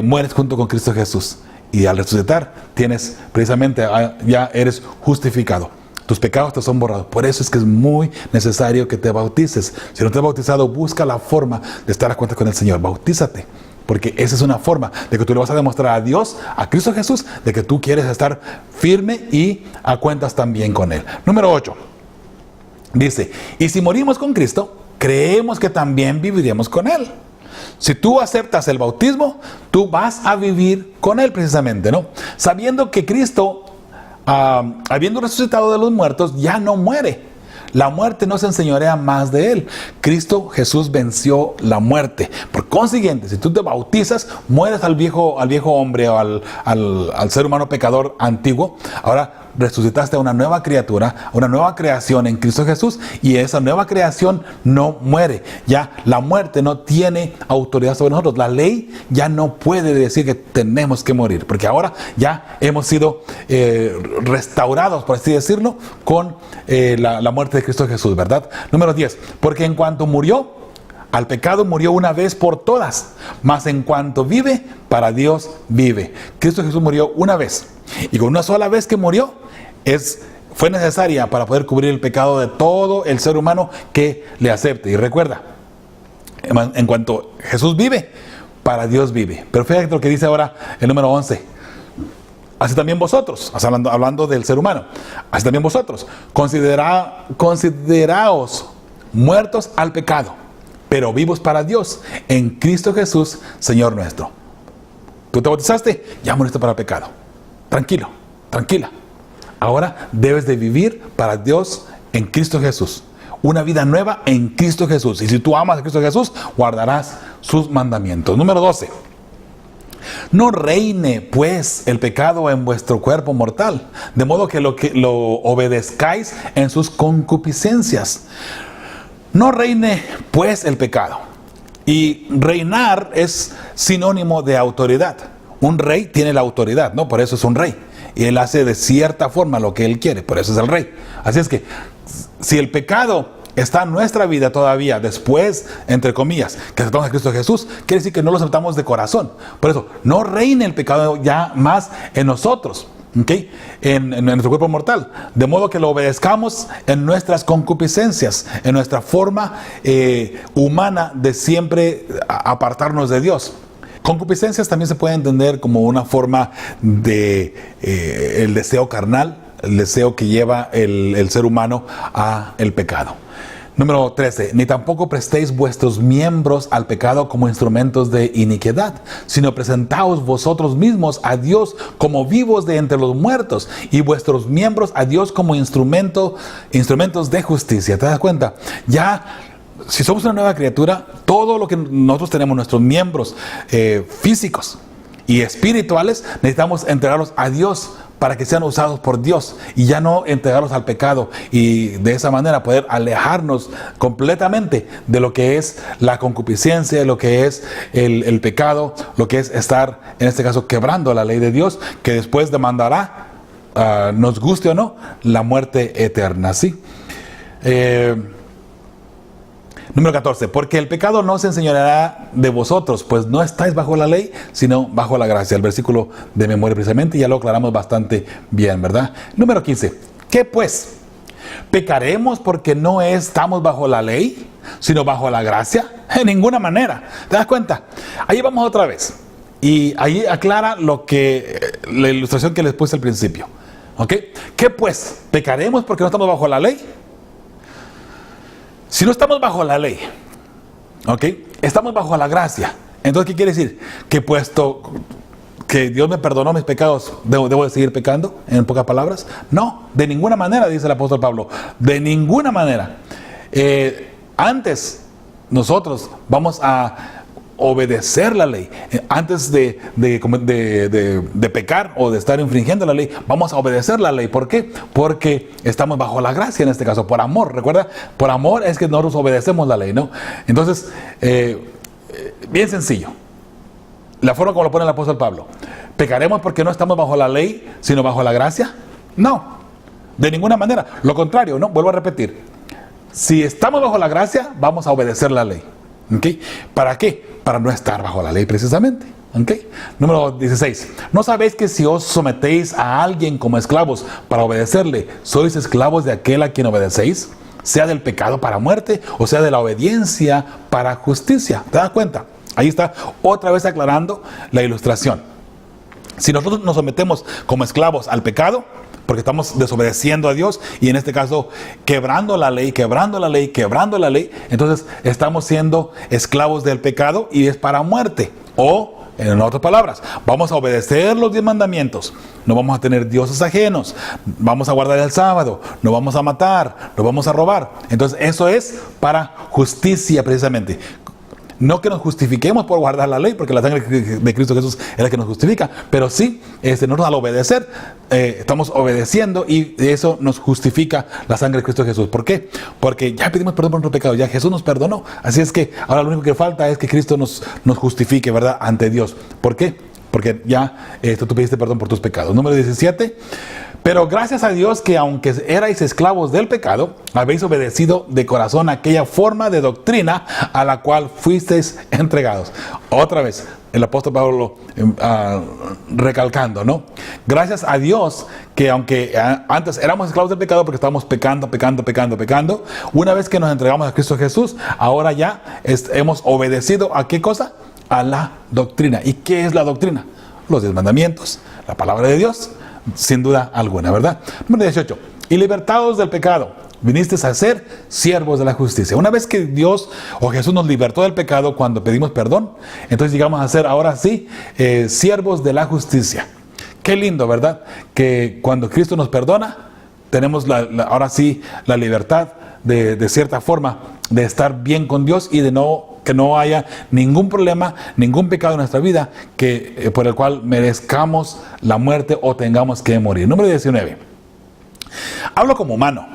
mueres junto con Cristo Jesús. Y al resucitar, ya eres justificado. Tus pecados te son borrados. Por eso es que es muy necesario que te bautices. Si no te has bautizado, busca la forma de estar a cuenta con el Señor. Bautízate. Porque esa es una forma de que tú le vas a demostrar a Dios, a Cristo Jesús, de que tú quieres estar firme y a cuentas también con Él. Número 8. Dice, y si morimos con Cristo, creemos que también viviremos con Él. Si tú aceptas el bautismo, tú vas a vivir con Él precisamente, ¿no? Sabiendo que Cristo, habiendo resucitado de los muertos, ya no muere. La muerte no se enseñorea más de Él. Cristo Jesús venció la muerte. Por consiguiente, si tú te bautizas, mueres al viejo hombre o al ser humano pecador antiguo. Ahora resucitaste a una nueva criatura, una nueva creación en Cristo Jesús, y esa nueva creación no muere. Ya la muerte no tiene autoridad sobre nosotros. La ley ya no puede decir que tenemos que morir, porque ahora ya hemos sido restaurados, por así decirlo, con la muerte de Cristo Jesús, ¿verdad? Número 10, porque en cuanto murió, al pecado murió una vez por todas, mas en cuanto vive, para Dios vive. Cristo Jesús murió una vez, y con una sola vez que murió, fue necesaria para poder cubrir el pecado de todo el ser humano que le acepte. Y recuerda, en cuanto Jesús vive, para Dios vive. Pero fíjate lo que dice ahora el número 11. Así también vosotros, hablando del ser humano, así también vosotros, consideraos muertos al pecado, pero vivos para Dios, en Cristo Jesús, Señor nuestro. ¿Tú te bautizaste? Ya moriste para el pecado. Tranquilo, tranquila. Ahora debes de vivir para Dios en Cristo Jesús. Una vida nueva en Cristo Jesús. Y si tú amas a Cristo Jesús, guardarás sus mandamientos. Número 12. No reine pues el pecado en vuestro cuerpo mortal, de modo que lo obedezcáis en sus concupiscencias. No reine pues el pecado. Y reinar es sinónimo de autoridad. Un rey tiene la autoridad, ¿no? Por eso es un rey. Y él hace de cierta forma lo que él quiere, por eso es el rey. Así es que, si el pecado está en nuestra vida todavía, después, entre comillas, que aceptamos a Cristo Jesús, quiere decir que no lo aceptamos de corazón. Por eso, no reine el pecado ya más en nosotros, ¿okay? En nuestro cuerpo mortal. De modo que lo obedezcamos en nuestras concupiscencias, en nuestra forma humana de siempre apartarnos de Dios. Concupiscencias también se puede entender como una forma de el deseo carnal, el deseo que lleva el ser humano a el pecado. Número 13. Ni tampoco prestéis vuestros miembros al pecado como instrumentos de iniquidad, sino presentaos vosotros mismos a Dios como vivos de entre los muertos, y vuestros miembros a Dios como instrumentos de justicia. ¿Te das cuenta? Ya, si somos una nueva criatura, todo lo que nosotros tenemos, nuestros miembros físicos y espirituales, necesitamos entregarlos a Dios para que sean usados por Dios y ya no entregarlos al pecado, y de esa manera poder alejarnos completamente de lo que es la concupiscencia, lo que es el pecado, lo que es estar, en este caso, quebrando la ley de Dios, que después demandará, nos guste o no, la muerte eterna, ¿sí? Número 14, porque el pecado no se enseñoreará de vosotros, pues no estáis bajo la ley, sino bajo la gracia. El versículo de memoria precisamente, ya lo aclaramos bastante bien, ¿verdad? Número 15, ¿qué pues? ¿Pecaremos porque no estamos bajo la ley, sino bajo la gracia? En ninguna manera. ¿Te das cuenta? Ahí vamos otra vez. Y ahí aclara la ilustración que les puse al principio. ¿Ok? ¿Qué pues? ¿Pecaremos porque no estamos bajo la ley? Si no estamos bajo la ley, ¿ok? Estamos bajo la gracia. Entonces, ¿qué quiere decir? Que puesto que Dios me perdonó mis pecados, ¿debo de seguir pecando? En pocas palabras. No, de ninguna manera, dice el apóstol Pablo. De ninguna manera. Antes, nosotros vamos a obedecer la ley. Antes de pecar o de estar infringiendo la ley, vamos a obedecer la ley. ¿Por qué? Porque estamos bajo la gracia, en este caso, por amor. Recuerda, por amor es que nosotros obedecemos la ley, ¿no? Entonces, bien sencillo. La forma como lo pone el apóstol Pablo. ¿Pecaremos porque no estamos bajo la ley, sino bajo la gracia? No, de ninguna manera. Lo contrario, ¿no? Vuelvo a repetir. Si estamos bajo la gracia, vamos a obedecer la ley. ¿Okay? ¿Para qué? Para no estar bajo la ley precisamente. ¿Okay? Número 16. ¿No sabéis que si os sometéis a alguien como esclavos para obedecerle, sois esclavos de aquel a quien obedecéis? Sea del pecado para muerte o sea de la obediencia para justicia. ¿Te das cuenta? Ahí está otra vez aclarando la ilustración. Si nosotros nos sometemos como esclavos al pecado, porque estamos desobedeciendo a Dios y en este caso quebrando la ley, quebrando la ley, quebrando la ley. Entonces estamos siendo esclavos del pecado y es para muerte. O, en otras palabras, vamos a obedecer los 10 mandamientos. No vamos a tener dioses ajenos. Vamos a guardar el sábado. No vamos a matar. No vamos a robar. Entonces eso es para justicia precisamente. No que nos justifiquemos por guardar la ley, porque la sangre de Cristo Jesús es la que nos justifica, pero sí, nosotros al obedecer, estamos obedeciendo y eso nos justifica la sangre de Cristo Jesús. ¿Por qué? Porque ya pedimos perdón por nuestros pecados, ya Jesús nos perdonó. Así es que ahora lo único que falta es que Cristo nos justifique, ¿verdad? Ante Dios. ¿Por qué? Porque ya tú pediste perdón por tus pecados. Número 17. Pero gracias a Dios que aunque erais esclavos del pecado, habéis obedecido de corazón aquella forma de doctrina a la cual fuisteis entregados. Otra vez, el apóstol Pablo recalcando, ¿no? Gracias a Dios que aunque antes éramos esclavos del pecado porque estábamos pecando, una vez que nos entregamos a Cristo Jesús, ahora ya hemos obedecido ¿a qué cosa? A la doctrina. ¿Y qué es la doctrina? Los 10 mandamientos, la palabra de Dios. Sin duda alguna, ¿verdad? Número 18. Y libertados del pecado, vinisteis a ser siervos de la justicia. Una vez que Dios o Jesús nos libertó del pecado cuando pedimos perdón, entonces llegamos a ser ahora sí siervos de la justicia. Qué lindo, ¿verdad? Que cuando Cristo nos perdona, tenemos ahora sí la libertad de cierta forma de estar bien con Dios y de que no haya ningún problema, ningún pecado en nuestra vida por el cual merezcamos la muerte o tengamos que morir. Número 19. Hablo como humano,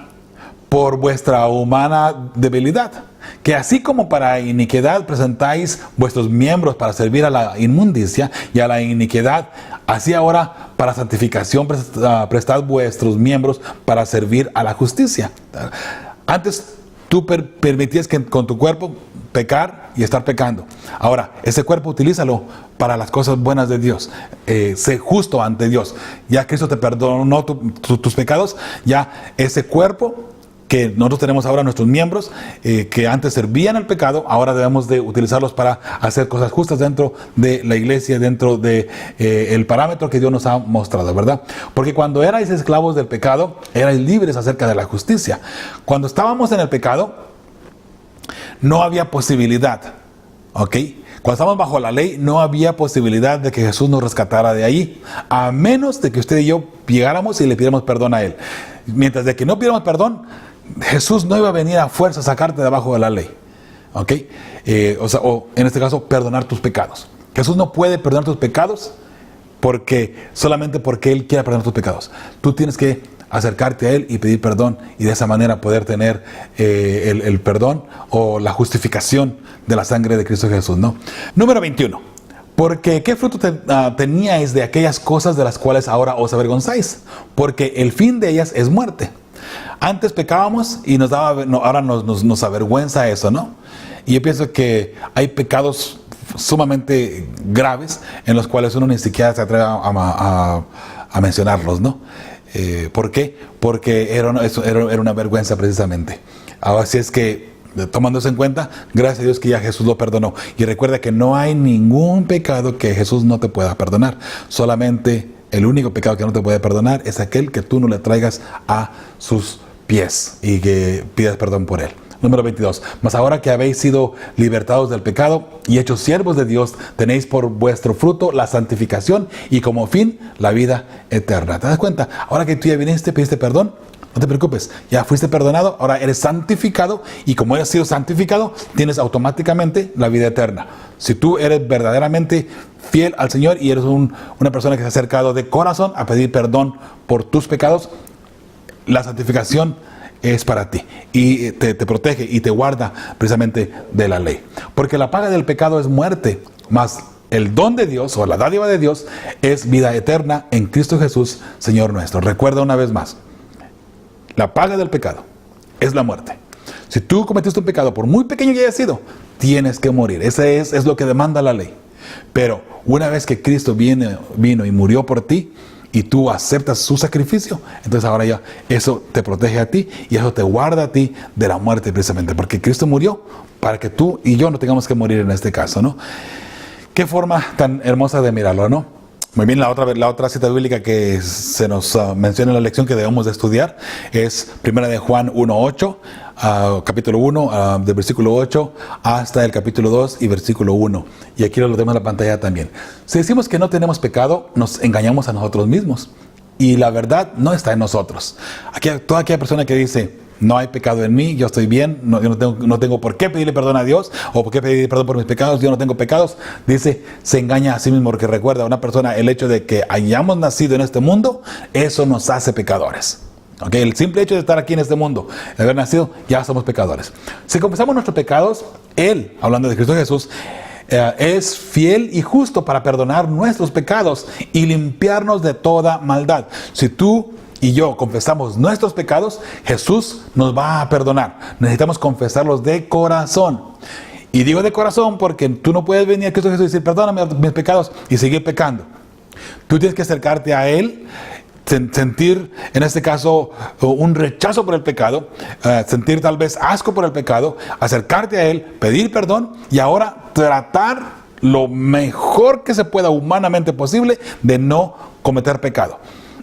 por vuestra humana debilidad, que así como para iniquidad presentáis vuestros miembros para servir a la inmundicia y a la iniquidad, así ahora para santificación prestad vuestros miembros para servir a la justicia. Antes tú permitías que con tu cuerpo pecar y estar pecando. Ahora, ese cuerpo utilízalo para las cosas buenas de Dios. Sé justo ante Dios. Ya Cristo te perdonó tus pecados, ya ese cuerpo que nosotros tenemos ahora, nuestros miembros, que antes servían al pecado, ahora debemos de utilizarlos para hacer cosas justas dentro de la iglesia, dentro de el parámetro que Dios nos ha mostrado, ¿verdad? Porque cuando erais esclavos del pecado, erais libres acerca de la justicia. Cuando estábamos en el pecado, no había posibilidad, ¿ok? Cuando estábamos bajo la ley, no había posibilidad de que Jesús nos rescatara de ahí, a menos de que usted y yo llegáramos y le pidiéramos perdón a Él. Mientras de que no pidiéramos perdón, Jesús no iba a venir a fuerza a sacarte de abajo de la ley, ¿ok? O en este caso, perdonar tus pecados. Jesús no puede perdonar tus pecados solamente porque Él quiera perdonar tus pecados. Tú tienes que acercarte a Él y pedir perdón y de esa manera poder tener el perdón o la justificación de la sangre de Cristo Jesús, ¿no? Número 21. Porque ¿qué fruto teníais de aquellas cosas de las cuales ahora os avergonzáis? Porque el fin de ellas es muerte. Antes pecábamos y ahora nos avergüenza eso, ¿no? Y yo pienso que hay pecados sumamente graves en los cuales uno ni siquiera se atreve a mencionarlos, ¿no? ¿Por qué? Porque era una vergüenza precisamente. Ahora sí es que, tomando eso en cuenta, gracias a Dios que ya Jesús lo perdonó. Y recuerda que no hay ningún pecado que Jesús no te pueda perdonar. Solamente el único pecado que no te puede perdonar es aquel que tú no le traigas a sus pies y que pidas perdón por él. Número 22. Mas ahora que habéis sido libertados del pecado y hechos siervos de Dios, tenéis por vuestro fruto la santificación y como fin la vida eterna. ¿Te das cuenta? Ahora que tú ya viniste, pediste perdón, no te preocupes, ya fuiste perdonado, ahora eres santificado y como eres sido santificado, tienes automáticamente la vida eterna. Si tú eres verdaderamente fiel al Señor y eres una persona que se ha acercado de corazón a pedir perdón por tus pecados, la santificación es para ti y te protege y te guarda precisamente de la ley. Porque la paga del pecado es muerte, mas el don de Dios o la dádiva de Dios es vida eterna en Cristo Jesús, Señor nuestro. Recuerda una vez más, la paga del pecado es la muerte. Si tú cometiste un pecado, por muy pequeño que haya sido, tienes que morir. Ese es lo que demanda la ley. Pero una vez que Cristo vino y murió por ti, y tú aceptas su sacrificio, entonces ahora ya eso te protege a ti y eso te guarda a ti de la muerte precisamente, porque Cristo murió para que tú y yo no tengamos que morir en este caso, ¿no? Qué forma tan hermosa de mirarlo, ¿no? Muy bien, la otra cita bíblica que se nos menciona en la lección que debemos de estudiar es 1 de Juan 1:8, capítulo 1, del versículo 8 hasta el capítulo 2 y versículo 1. Y aquí lo tenemos en la pantalla también. Si decimos que no tenemos pecado, nos engañamos a nosotros mismos. Y la verdad no está en nosotros. Toda aquella persona que dice, no hay pecado en mí, yo estoy bien, yo no tengo por qué pedirle perdón a Dios, o por qué pedir perdón por mis pecados, yo no tengo pecados, dice, se engaña a sí mismo, porque recuerda a una persona el hecho de que hayamos nacido en este mundo, eso nos hace pecadores. Okay, el simple hecho de estar aquí en este mundo, de haber nacido, ya somos pecadores. Si confesamos nuestros pecados, Él, hablando de Cristo Jesús, es fiel y justo para perdonar nuestros pecados y limpiarnos de toda maldad. Si tú y yo confesamos nuestros pecados, Jesús nos va a perdonar. Necesitamos confesarlos de corazón. Y digo de corazón porque tú no puedes venir a Cristo Jesús y decir, perdóname mis pecados y seguir pecando. Tú tienes que acercarte a Él, sentir en este caso un rechazo por el pecado, sentir tal vez asco por el pecado, acercarte a Él, pedir perdón y ahora tratar lo mejor que se pueda humanamente posible de no cometer pecado.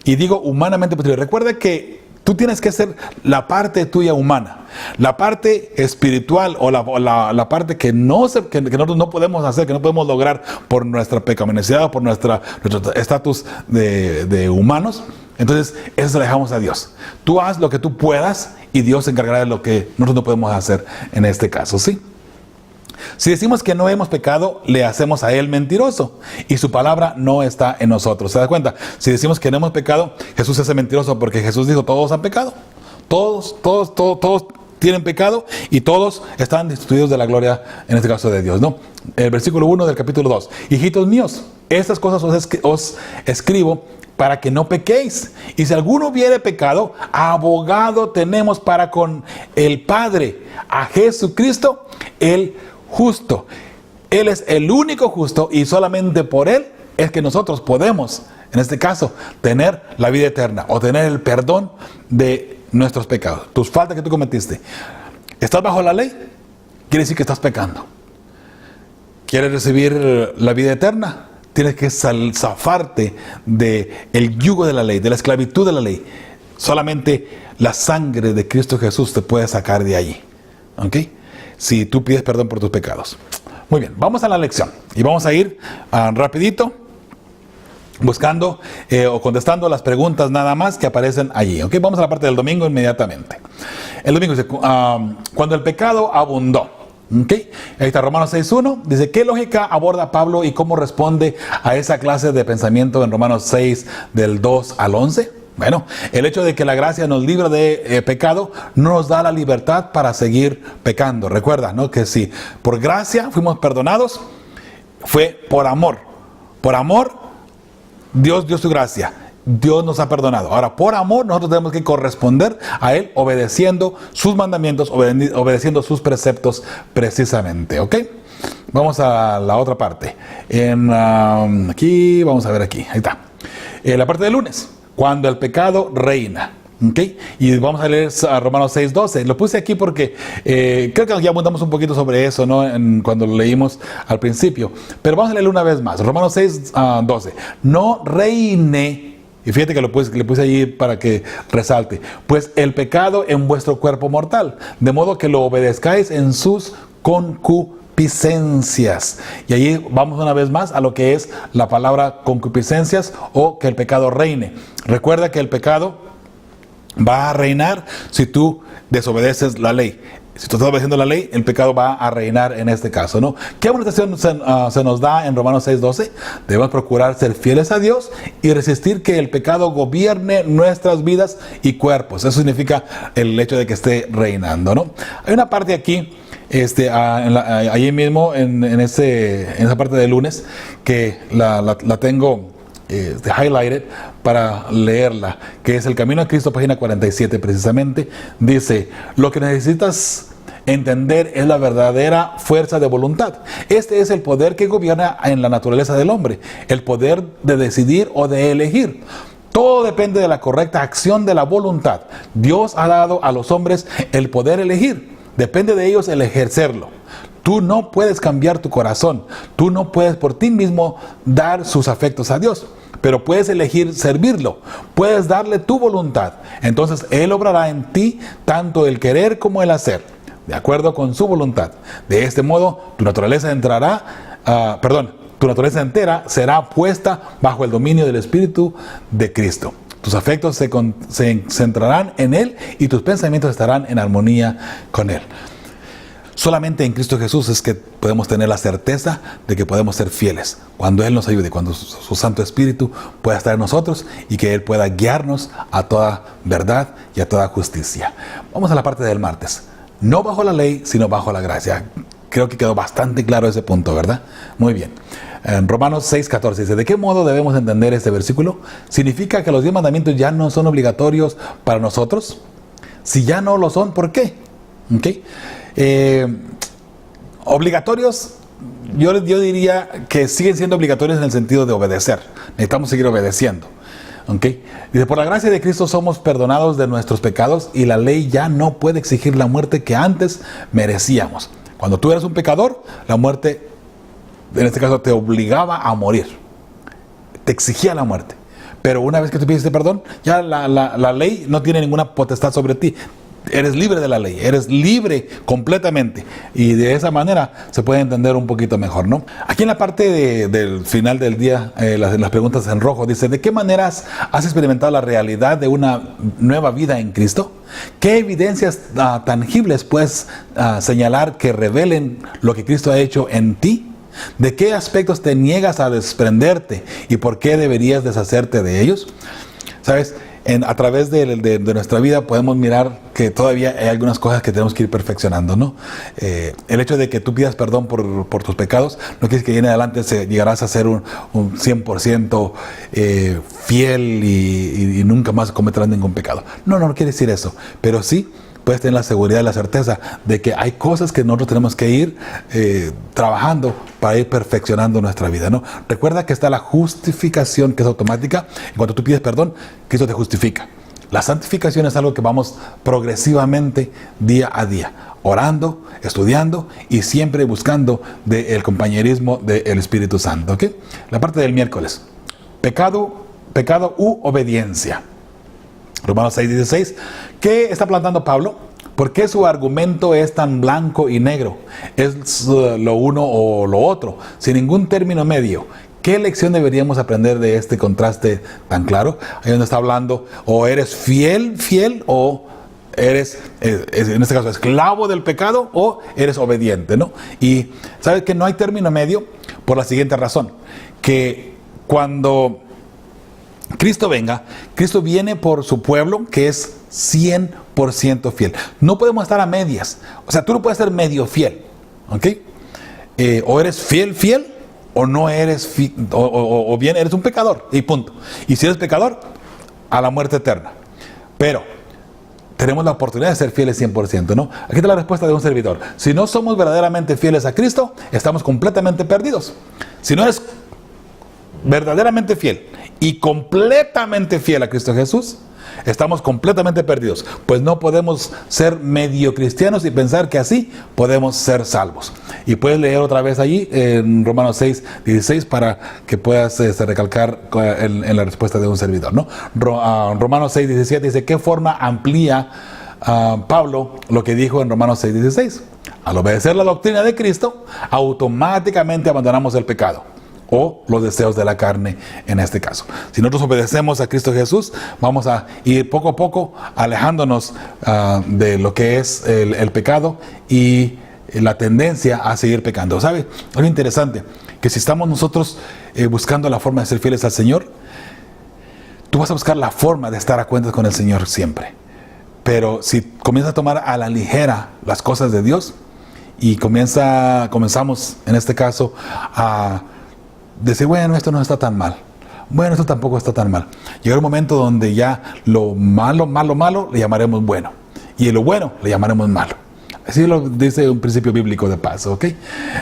Y digo humanamente posible. Recuerda que tú tienes que hacer la parte tuya humana. La parte espiritual o la parte que nosotros no podemos hacer, que no podemos lograr por nuestra pecaminosidad o por nuestro estatus de humanos. Entonces, eso se lo dejamos a Dios. Tú haz lo que tú puedas y Dios se encargará de lo que nosotros no podemos hacer en este caso, ¿sí? Si decimos que no hemos pecado, le hacemos a Él mentiroso y su palabra no está en nosotros. ¿Se da cuenta? Si decimos que no hemos pecado, Jesús se hace mentiroso porque Jesús dijo, todos han pecado. Todos tienen pecado y todos están destituidos de la gloria, en este caso de Dios, ¿no? El versículo 1 del capítulo 2. Hijitos míos, estas cosas os escribo para que no pequéis. Y si alguno hubiere pecado, abogado tenemos para con el Padre, a Jesucristo, el justo. Él es el único justo y solamente por Él es que nosotros podemos, en este caso, tener la vida eterna o tener el perdón de nuestros pecados. Tus faltas que tú cometiste. ¿Estás bajo la ley? Quiere decir que estás pecando. ¿Quieres recibir la vida eterna? Tienes que zafarte del yugo de la ley, de la esclavitud de la ley. Solamente la sangre de Cristo Jesús te puede sacar de allí. ¿Ok? Si tú pides perdón por tus pecados. Muy bien, vamos a la lección. Y vamos a ir rapidito buscando o contestando las preguntas nada más que aparecen allí. ¿Ok? Vamos a la parte del domingo inmediatamente. El domingo dice, cuando el pecado abundó. Okay. Ahí está Romanos 6.1. Dice, ¿qué lógica aborda Pablo y cómo responde a esa clase de pensamiento en Romanos 6 del 2 al 11? Bueno, el hecho de que la gracia nos libra de pecado no nos da la libertad para seguir pecando. Recuerda, ¿no? Que si por gracia fuimos perdonados, fue por amor. Por amor, Dios dio su gracia. Dios nos ha perdonado. Ahora, por amor, nosotros tenemos que corresponder a Él obedeciendo sus mandamientos, obedeciendo sus preceptos precisamente. ¿Ok? Vamos a la otra parte. Aquí, vamos a ver aquí. Ahí está. La parte del lunes. Cuando el pecado reina. ¿Okay? Y vamos a leer a Romanos 6.12. Lo puse aquí porque creo que ya abundamos un poquito sobre eso, ¿no? Cuando lo leímos al principio. Pero vamos a leerlo una vez más. Romanos 6.12. No reine. Y fíjate que le puse allí para que resalte. Pues el pecado en vuestro cuerpo mortal. De modo que lo obedezcáis en sus concupiscencias. Y allí vamos una vez más a lo que es la palabra concupiscencias o que el pecado reine. Recuerda que el pecado va a reinar si tú desobedeces la ley. Si tú estás obedeciendo la ley, el pecado va a reinar en este caso, ¿no? ¿Qué amonestación se nos da en Romanos 6.12? Debemos procurar ser fieles a Dios y resistir que el pecado gobierne nuestras vidas y cuerpos. Eso significa el hecho de que esté reinando, ¿no? Hay una parte aquí, allí mismo, en esa parte del lunes, que la tengo highlighted para leerla, que es El Camino a Cristo, página 47 precisamente. Dice, lo que necesitas entender es la verdadera fuerza de voluntad. Este es el poder que gobierna en la naturaleza del hombre, el poder de decidir o de elegir. Todo depende de la correcta acción de la voluntad. Dios ha dado a los hombres el poder elegir. Depende de ellos el ejercerlo. Tú no puedes cambiar tu corazón. Tú no puedes por ti mismo dar sus afectos a Dios. pero puedes elegir servirlo, puedes darle tu voluntad. Entonces Él obrará en ti tanto el querer como el hacer, de acuerdo con su voluntad. De este modo, tu naturaleza tu naturaleza entera será puesta bajo el dominio del Espíritu de Cristo. Tus afectos se centrarán en Él y tus pensamientos estarán en armonía con Él. Solamente en Cristo Jesús es que podemos tener la certeza de que podemos ser fieles. Cuando Él nos ayude, cuando su Santo Espíritu pueda estar en nosotros y que Él pueda guiarnos a toda verdad y a toda justicia. Vamos a la parte del martes. No bajo la ley, sino bajo la gracia. Creo que quedó bastante claro ese punto, ¿verdad? Muy bien. En Romanos 6:14 dice, ¿de qué modo debemos entender este versículo? ¿Significa que los 10 mandamientos ya no son obligatorios para nosotros? Si ya no lo son, ¿por qué? ¿Okay? Obligatorios, yo diría que siguen siendo obligatorios en el sentido de obedecer. Necesitamos seguir obedeciendo. ¿Okay? Dice, por la gracia de Cristo somos perdonados de nuestros pecados y la ley ya no puede exigir la muerte que antes merecíamos. Cuando tú eras un pecador, la muerte, en este caso, te obligaba a morir. Te exigía la muerte. Pero una vez que tú pidiste perdón, ya la ley no tiene ninguna potestad sobre ti. Eres libre de la ley, eres libre completamente. Y de esa manera se puede entender un poquito mejor, ¿no? Aquí en la parte del final del día, las preguntas en rojo, dice, ¿de qué maneras has experimentado la realidad de una nueva vida en Cristo? ¿Qué evidencias tangibles puedes señalar que revelen lo que Cristo ha hecho en ti? ¿De qué aspectos te niegas a desprenderte y por qué deberías deshacerte de ellos? ¿Sabes? A través de nuestra vida podemos mirar que todavía hay algunas cosas que tenemos que ir perfeccionando, ¿no? El hecho de que tú pidas perdón por tus pecados no quiere decir que en adelante llegarás a ser un 100% fiel y nunca más cometerás ningún pecado. No quiere decir eso, pero sí puedes tener la seguridad y la certeza de que hay cosas que nosotros tenemos que ir trabajando para ir perfeccionando nuestra vida, ¿no? Recuerda que está la justificación, que es automática. En cuanto tú pides perdón, Cristo te justifica. La santificación es algo que vamos progresivamente día a día, orando, estudiando y siempre buscando el compañerismo del Espíritu Santo, ¿ok? La parte del miércoles. Pecado u obediencia. Romanos 6:16. ¿Qué está planteando Pablo? ¿Por qué su argumento es tan blanco y negro? ¿Es lo uno o lo otro? Sin ningún término medio. ¿Qué lección deberíamos aprender de este contraste tan claro? Ahí donde está hablando, o eres fiel, o eres, en este caso, esclavo del pecado, o eres obediente, ¿no? Y sabes que no hay término medio por la siguiente razón, que cuando Cristo venga, Cristo viene por su pueblo que es 100% fiel. No podemos estar a medias. O sea, tú no puedes ser medio fiel, ¿ok? O eres fiel, o no eres o bien eres un pecador, y punto. Y si eres pecador, a la muerte eterna. Pero tenemos la oportunidad de ser fieles 100%, ¿no? Aquí está la respuesta de un servidor. Si no somos verdaderamente fieles a Cristo, estamos completamente perdidos. Si no eres verdaderamente fiel y completamente fiel a Cristo Jesús, estamos completamente perdidos, pues no podemos ser medio cristianos y pensar que así podemos ser salvos. Y puedes leer otra vez allí en Romanos 6:16 para que puedas recalcar en la respuesta de un servidor, ¿no? Romanos 6:17 dice, ¿qué forma amplía Pablo lo que dijo en Romanos 6:16? Al obedecer la doctrina de Cristo, automáticamente abandonamos el pecado o los deseos de la carne en este caso. Si nosotros obedecemos a Cristo Jesús, vamos a ir poco a poco alejándonos de lo que es el pecado y la tendencia a seguir pecando. ¿Sabe? Es interesante que si estamos nosotros buscando la forma de ser fieles al Señor, tú vas a buscar la forma de estar a cuentas con el Señor siempre. Pero si comienzas a tomar a la ligera las cosas de Dios y comenzamos en este caso a decir, bueno, esto no está tan mal, bueno, esto tampoco está tan mal. Llega un momento donde ya lo malo le llamaremos bueno, y lo bueno le llamaremos malo. Así lo dice un principio bíblico de paz, ¿ok?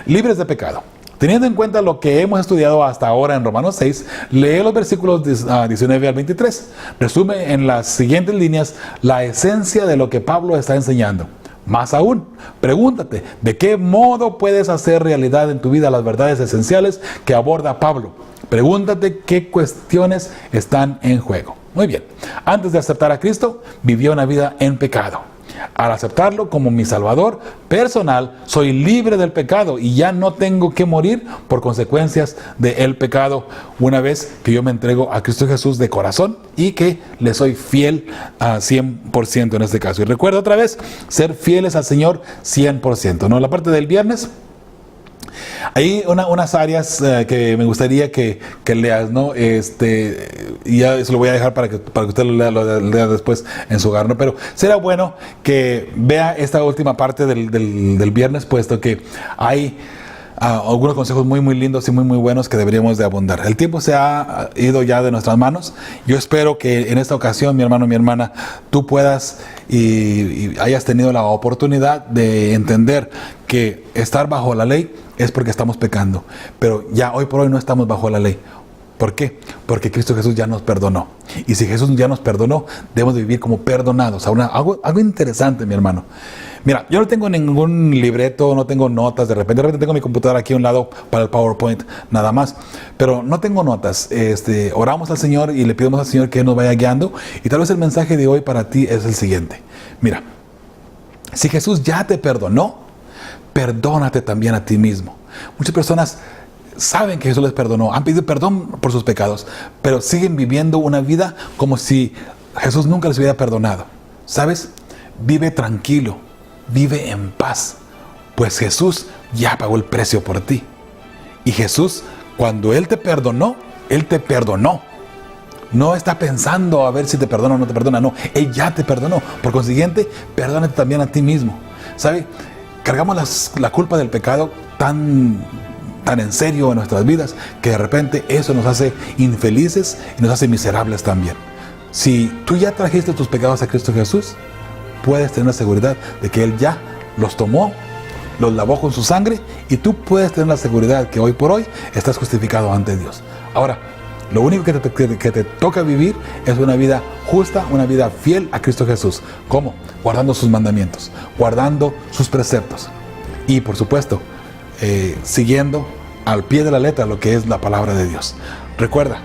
Libres de pecado. Teniendo en cuenta lo que hemos estudiado hasta ahora en Romanos 6, lee los versículos 19 al 23. Resume en las siguientes líneas la esencia de lo que Pablo está enseñando. Más aún, pregúntate, ¿de qué modo puedes hacer realidad en tu vida las verdades esenciales que aborda Pablo? Pregúntate qué cuestiones están en juego. Muy bien. Antes de aceptar a Cristo, vivió una vida en pecado. Al aceptarlo como mi Salvador personal, soy libre del pecado y ya no tengo que morir por consecuencias del pecado una vez que yo me entrego a Cristo Jesús de corazón y que le soy fiel a 100% en este caso. Y recuerda otra vez, ser fieles al Señor 100%. ¿No? La parte del viernes, hay unas áreas que me gustaría que leas, ¿no? Y ya eso lo voy a dejar para que usted lo lea después en su hogar, ¿no? Pero será bueno que vea esta última parte del viernes, puesto que hay algunos consejos muy lindos y muy buenos que deberíamos de abundar. El tiempo se ha ido ya de nuestras manos. Yo espero que en esta ocasión, mi hermano, mi hermana, tú puedas y hayas tenido la oportunidad de entender que estar bajo la ley es porque estamos pecando, pero ya hoy por hoy no estamos bajo la ley. ¿Por qué? Porque Cristo Jesús ya nos perdonó. Y si Jesús ya nos perdonó, debemos de vivir como perdonados. Ahora, algo interesante, mi hermano. Mira, yo no tengo ningún libreto, no tengo notas. De repente tengo mi computadora aquí a un lado para el PowerPoint, nada más. Pero no tengo notas. Oramos al Señor y le pedimos al Señor que nos vaya guiando. Y tal vez el mensaje de hoy para ti es el siguiente. Mira, si Jesús ya te perdonó, perdónate también a ti mismo. Muchas personas saben que Jesús les perdonó, han pedido perdón por sus pecados, pero siguen viviendo una vida como si Jesús nunca les hubiera perdonado. ¿Sabes? Vive tranquilo, vive en paz, pues Jesús ya pagó el precio por ti. Y Jesús, cuando Él te perdonó, Él te perdonó. No está pensando a ver si te perdona o no te perdona, no, Él ya te perdonó. Por consiguiente, perdónate también a ti mismo. ¿Sabe? Cargamos la culpa del pecado tan en serio en nuestras vidas que de repente eso nos hace infelices y nos hace miserables también. Si tú ya trajiste tus pecados a Cristo Jesús, puedes tener la seguridad de que Él ya los tomó, los lavó con su sangre y tú puedes tener la seguridad que hoy por hoy estás justificado ante Dios. Ahora, lo único que te toca vivir es una vida justa, una vida fiel a Cristo Jesús. ¿Cómo? Guardando sus mandamientos, guardando sus preceptos y, por supuesto, siguiendo al pie de la letra lo que es la palabra de Dios. Recuerda,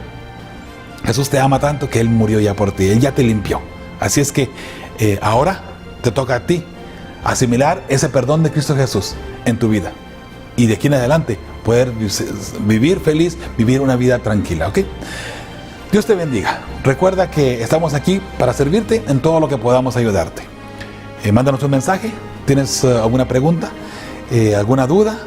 Jesús te ama tanto que Él murió ya por ti, Él ya te limpió. Así es que ahora te toca a ti asimilar ese perdón de Cristo Jesús en tu vida. Y de aquí en adelante poder vivir feliz, vivir una vida tranquila, ¿ok? Dios te bendiga. Recuerda que estamos aquí para servirte en todo lo que podamos ayudarte. Mándanos un mensaje. ¿Tienes alguna pregunta? ¿Alguna duda?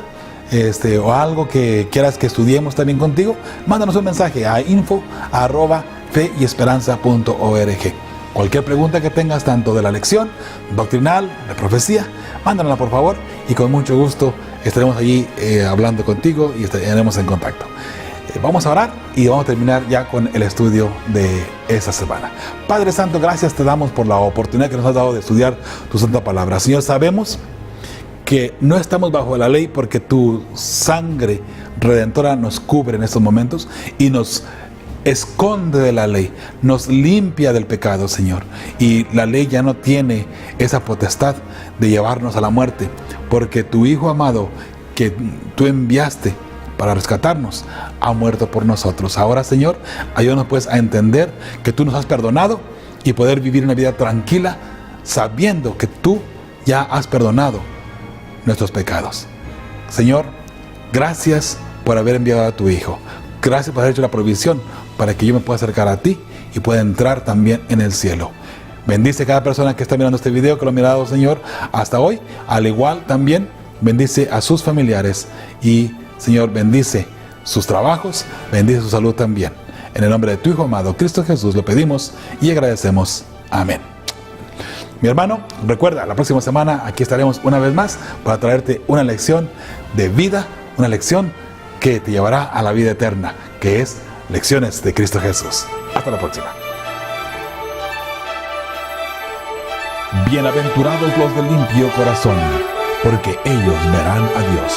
O algo que quieras que estudiemos también contigo, mándanos un mensaje a info@feyesperanza.org. Cualquier pregunta que tengas, tanto de la lección doctrinal, de profecía, mándanosla por favor y con mucho gusto estaremos allí hablando contigo y estaremos en contacto. Vamos a orar y vamos a terminar ya con el estudio de esta semana. Padre Santo, gracias te damos por la oportunidad que nos has dado de estudiar tu santa palabra. Señor, sabemos que no estamos bajo la ley porque tu sangre redentora nos cubre en estos momentos y nos esconde de la ley, nos limpia del pecado, Señor. Y la ley ya no tiene esa potestad de llevarnos a la muerte, porque tu Hijo amado que tú enviaste para rescatarnos ha muerto por nosotros. Ahora, Señor, ayúdanos pues a entender que tú nos has perdonado y poder vivir una vida tranquila sabiendo que tú ya has perdonado nuestros pecados. Señor, gracias por haber enviado a tu Hijo. Gracias por haber hecho la provisión para que yo me pueda acercar a ti y pueda entrar también en el cielo. Bendice a cada persona que está mirando este video, que lo ha mirado, Señor, hasta hoy. Al igual también bendice a sus familiares y, Señor, bendice sus trabajos, bendice su salud también. En el nombre de tu Hijo amado, Cristo Jesús, lo pedimos y agradecemos. Amén. Mi hermano, recuerda, la próxima semana aquí estaremos una vez más para traerte una lección de vida, una lección que te llevará a la vida eterna, que es Lecciones de Cristo Jesús. Hasta la próxima. Bienaventurados los de limpio corazón, porque ellos verán a Dios.